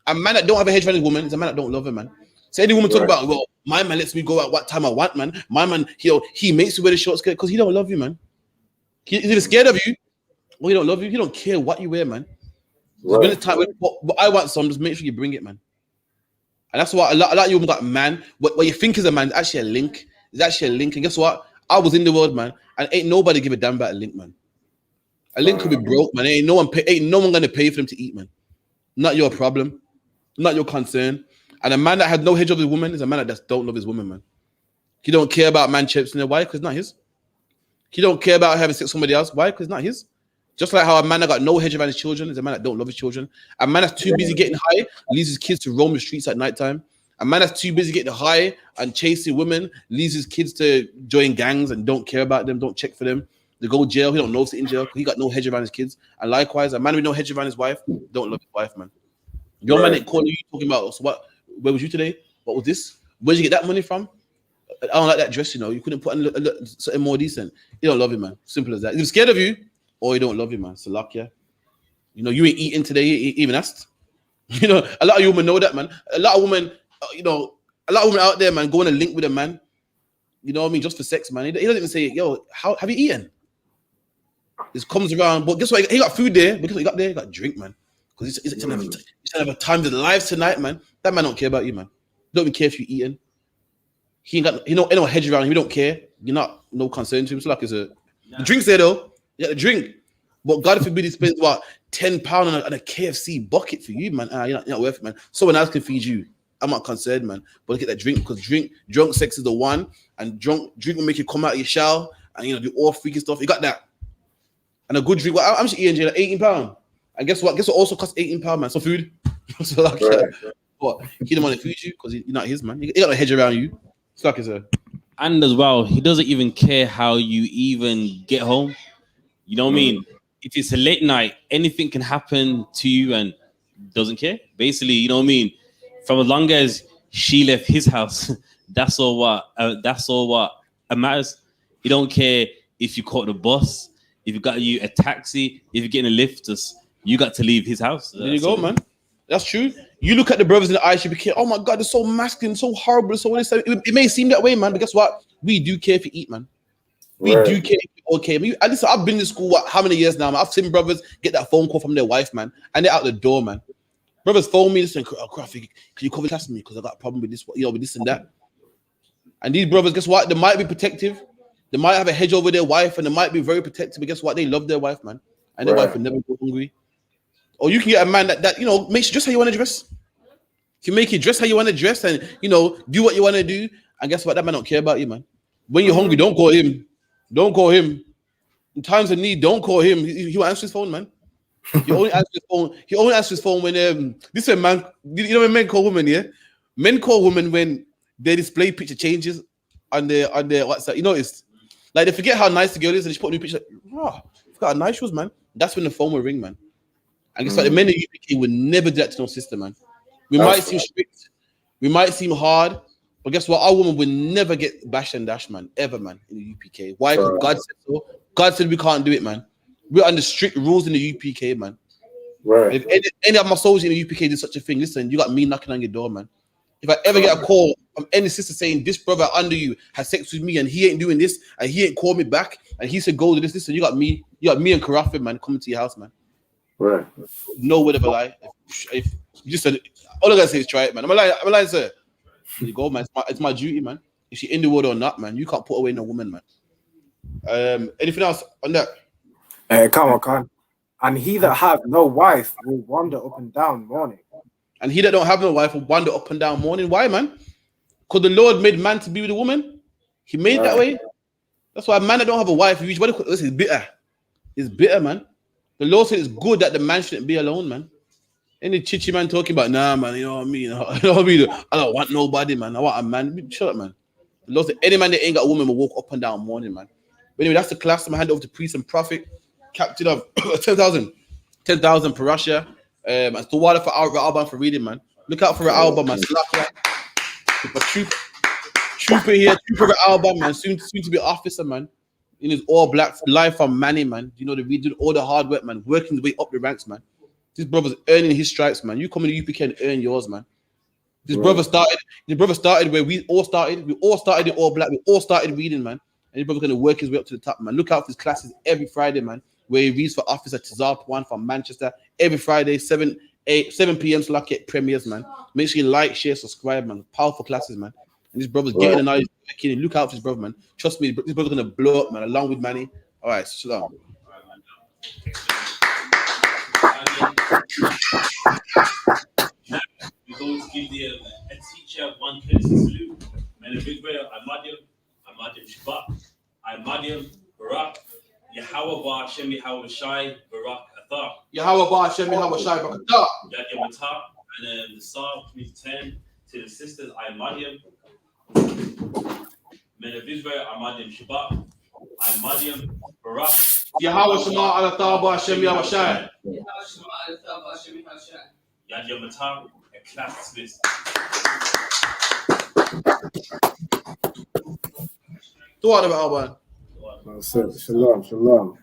A man that don't have a hedge around his woman is a man that don't love him, man. So any woman talk about, well, my man lets me go out what time I want, man. My man, he makes you wear the short skirt because he don't love you, man. He's either scared of you or he don't love you. He don't care what you wear, man. When it's time, what I want some, just make sure you bring it, man. And that's why a lot of you got man. What you think is a man is actually a link. It's actually a link. And guess what? I was in the world, man, and ain't nobody give a damn about a link, man. A link could be broke, man. Ain't no one gonna pay for them to eat, man. Not your problem, not your concern. And a man that has no hedge of his woman is a man that just don't love his woman, man. He don't care about man chips in there. Why? Because it's not his. He don't care about having sex with somebody else. Why? Because it's not his. Just like how a man that got no hedge around his children is a man that don't love his children. A man that's too busy getting high leaves his kids to roam the streets at nighttime. A man that's too busy getting high and chasing women leaves his kids to join gangs and don't care about them, don't check for them. They go to jail. He don't know if they're in jail because he got no hedge around his kids. And likewise, a man with no hedge around his wife don't love his wife, man. Your man ain't calling you talking about, so what? Where was you today? What was this? Where'd you get that money from? I don't like that dress, you know. You couldn't put something more decent. He don't love you, man. Simple as that. He's scared of you or he don't love you, man. So luck, yeah. You know, you ain't eating today, you even asked. You know, a lot of women know that, man. A lot of women out there, man, go on a link with a man. You know what I mean? Just for sex, man. He doesn't even say, yo, how have you eaten? This comes around, but guess what? He got food there. But guess what he got there? He got drink, man. Because he's trying to have a time of life tonight, man. That man don't care about you, man. He don't even care if you're eating. He no hedge around him. He don't care. You're not no concern to him. So like it's the drink's there though. Yeah, the drink. But God forbid he spends what £10 on a KFC bucket for you, man. You're not worth it, man. Someone else can feed you. I'm not concerned, man. But look at that drink, because drunk sex is the one, and drink will make you come out of your shower and do all freaky stuff. You got that. And a good drink. Well, I'm just eating like £18. And guess what? Guess what also costs £18, man? So food. So like, but he don't want to feed you because you're not his, man. He got a hedge around you. It's like it's a. And as well, he doesn't even care how you even get home. You know what I mean? If it's a late night, anything can happen to you and doesn't care. Basically, you know what I mean? From as long as she left his house, that's all what matters. He don't care if you caught the bus, if you got a taxi, if you're getting a lift, you got to leave his house. There you go, man. That's true. You look at the brothers in the I.S.U.P.K. Oh my God, they're so masculine, so horrible. So it may seem that way, man. But guess what? We do care if you eat, man. We do care if you okay. I mean, listen, I've been in school how many years now, man? I've seen brothers get that phone call from their wife, man, and they're out the door, man. Brothers phone me, listen, Crawford, can you cover class with me? Because I got a problem with this, with this and that. And these brothers, guess what? They might be protective. They might have a hedge over their wife, and they might be very protective. But guess what? They love their wife, man. And their wife will never go hungry. Or you can get a man that makes you dress how you want to dress. You make you dress how you want to dress and, do what you want to do. And guess what? That man don't care about you, man. When you're hungry, don't call him. Don't call him. In times of need, don't call him. He won't answer his phone, man. He only answers his phone. He only answers his phone when this is man. When men call women, yeah? Men call women when their display picture changes on their WhatsApp. You notice? Like they forget how nice the girl is and she put a new picture. Like, forgot how nice she was, man. That's when the phone will ring, man. And guess what? The men in UPK would never do that to no sister, man. We might seem strict, we might seem hard, but guess what? Our woman would never get bashed and dashed, man, ever, man, in the UPK. Why? Because God said so. God said we can't do it, man. We're under strict rules in the UPK, man. Right. If any of my soldiers in the UPK did such a thing, listen, you got me knocking on your door, man. If I ever get a call from any sister saying this brother under you has sex with me and he ain't doing this and he ain't called me back and he said go to this, listen, you got me and Karafin, man, coming to your house, man. Right. No word of a lie. If you just said, all I gotta say is try it, man. I'm a lie, sir. There you go, man. It's my duty, man. If she in the world or not, man, you can't put away no woman, man. Anything else on that? Come on. And he that hath no wife will wander up and down morning. And he that don't have no wife will wander up and down morning. Why, man? Because the Lord made man to be with a woman. He made it that way. That's why a man that don't have a wife, this is bitter. It's bitter, man. The Lord said it's good that the man shouldn't be alone, man. Any chichi man talking about, nah, man, you know what I mean? I don't want nobody, man. I want a man. Shut up, man. The Lord said any man that ain't got a woman will walk up and down morning, man. But anyway, that's the class. I'm hand over to priest and prophet, captain of 10,000 per Russia. And the water for our album for reading, man. Look out for the album, man. Trooper here, trooper album, man. Soon to be officer, man. In his all black life from Manny, man. You know, we did all the hard work, man. Working his way up the ranks, man. This brother's earning his stripes, man. You come in the UPK and earn yours, man. This brother started where we all started. We all started in all black. We all started reading, man. And this brother's gonna work his way up to the top, man. Look out for his classes every Friday, man. Where he reads for officer TITHES one from Manchester every Friday, 7 p.m. so like it premieres, man. Make sure you like, share, subscribe, man. Powerful classes, man. And this brother's getting the knowledge. Look out for his brother, man. Trust me, this brother's gonna blow up, man, along with Manny. All right, shalom. We're going to give a teacher one courtesy salute. Men of Israel, I.M.A.D.I.M, I.M.A.D.I.M, Barak, Yahweh Bar Hashem Yahweh Shai, Barak Athar. Yahweh Bar Hashem Yahweh Shai, Barak Athar. Yad Yamata, and then the Psalm 10 to the sisters, I.M.A.D.I.M. Men of Israel, I.M.A.D.I.M Shabbat, I.M.A.D.I.M Barak. Yahweh Shema Al Athar Bar Hashem Yahweh Shai. Yad Yamata, a class list. What about Alban? Shalom.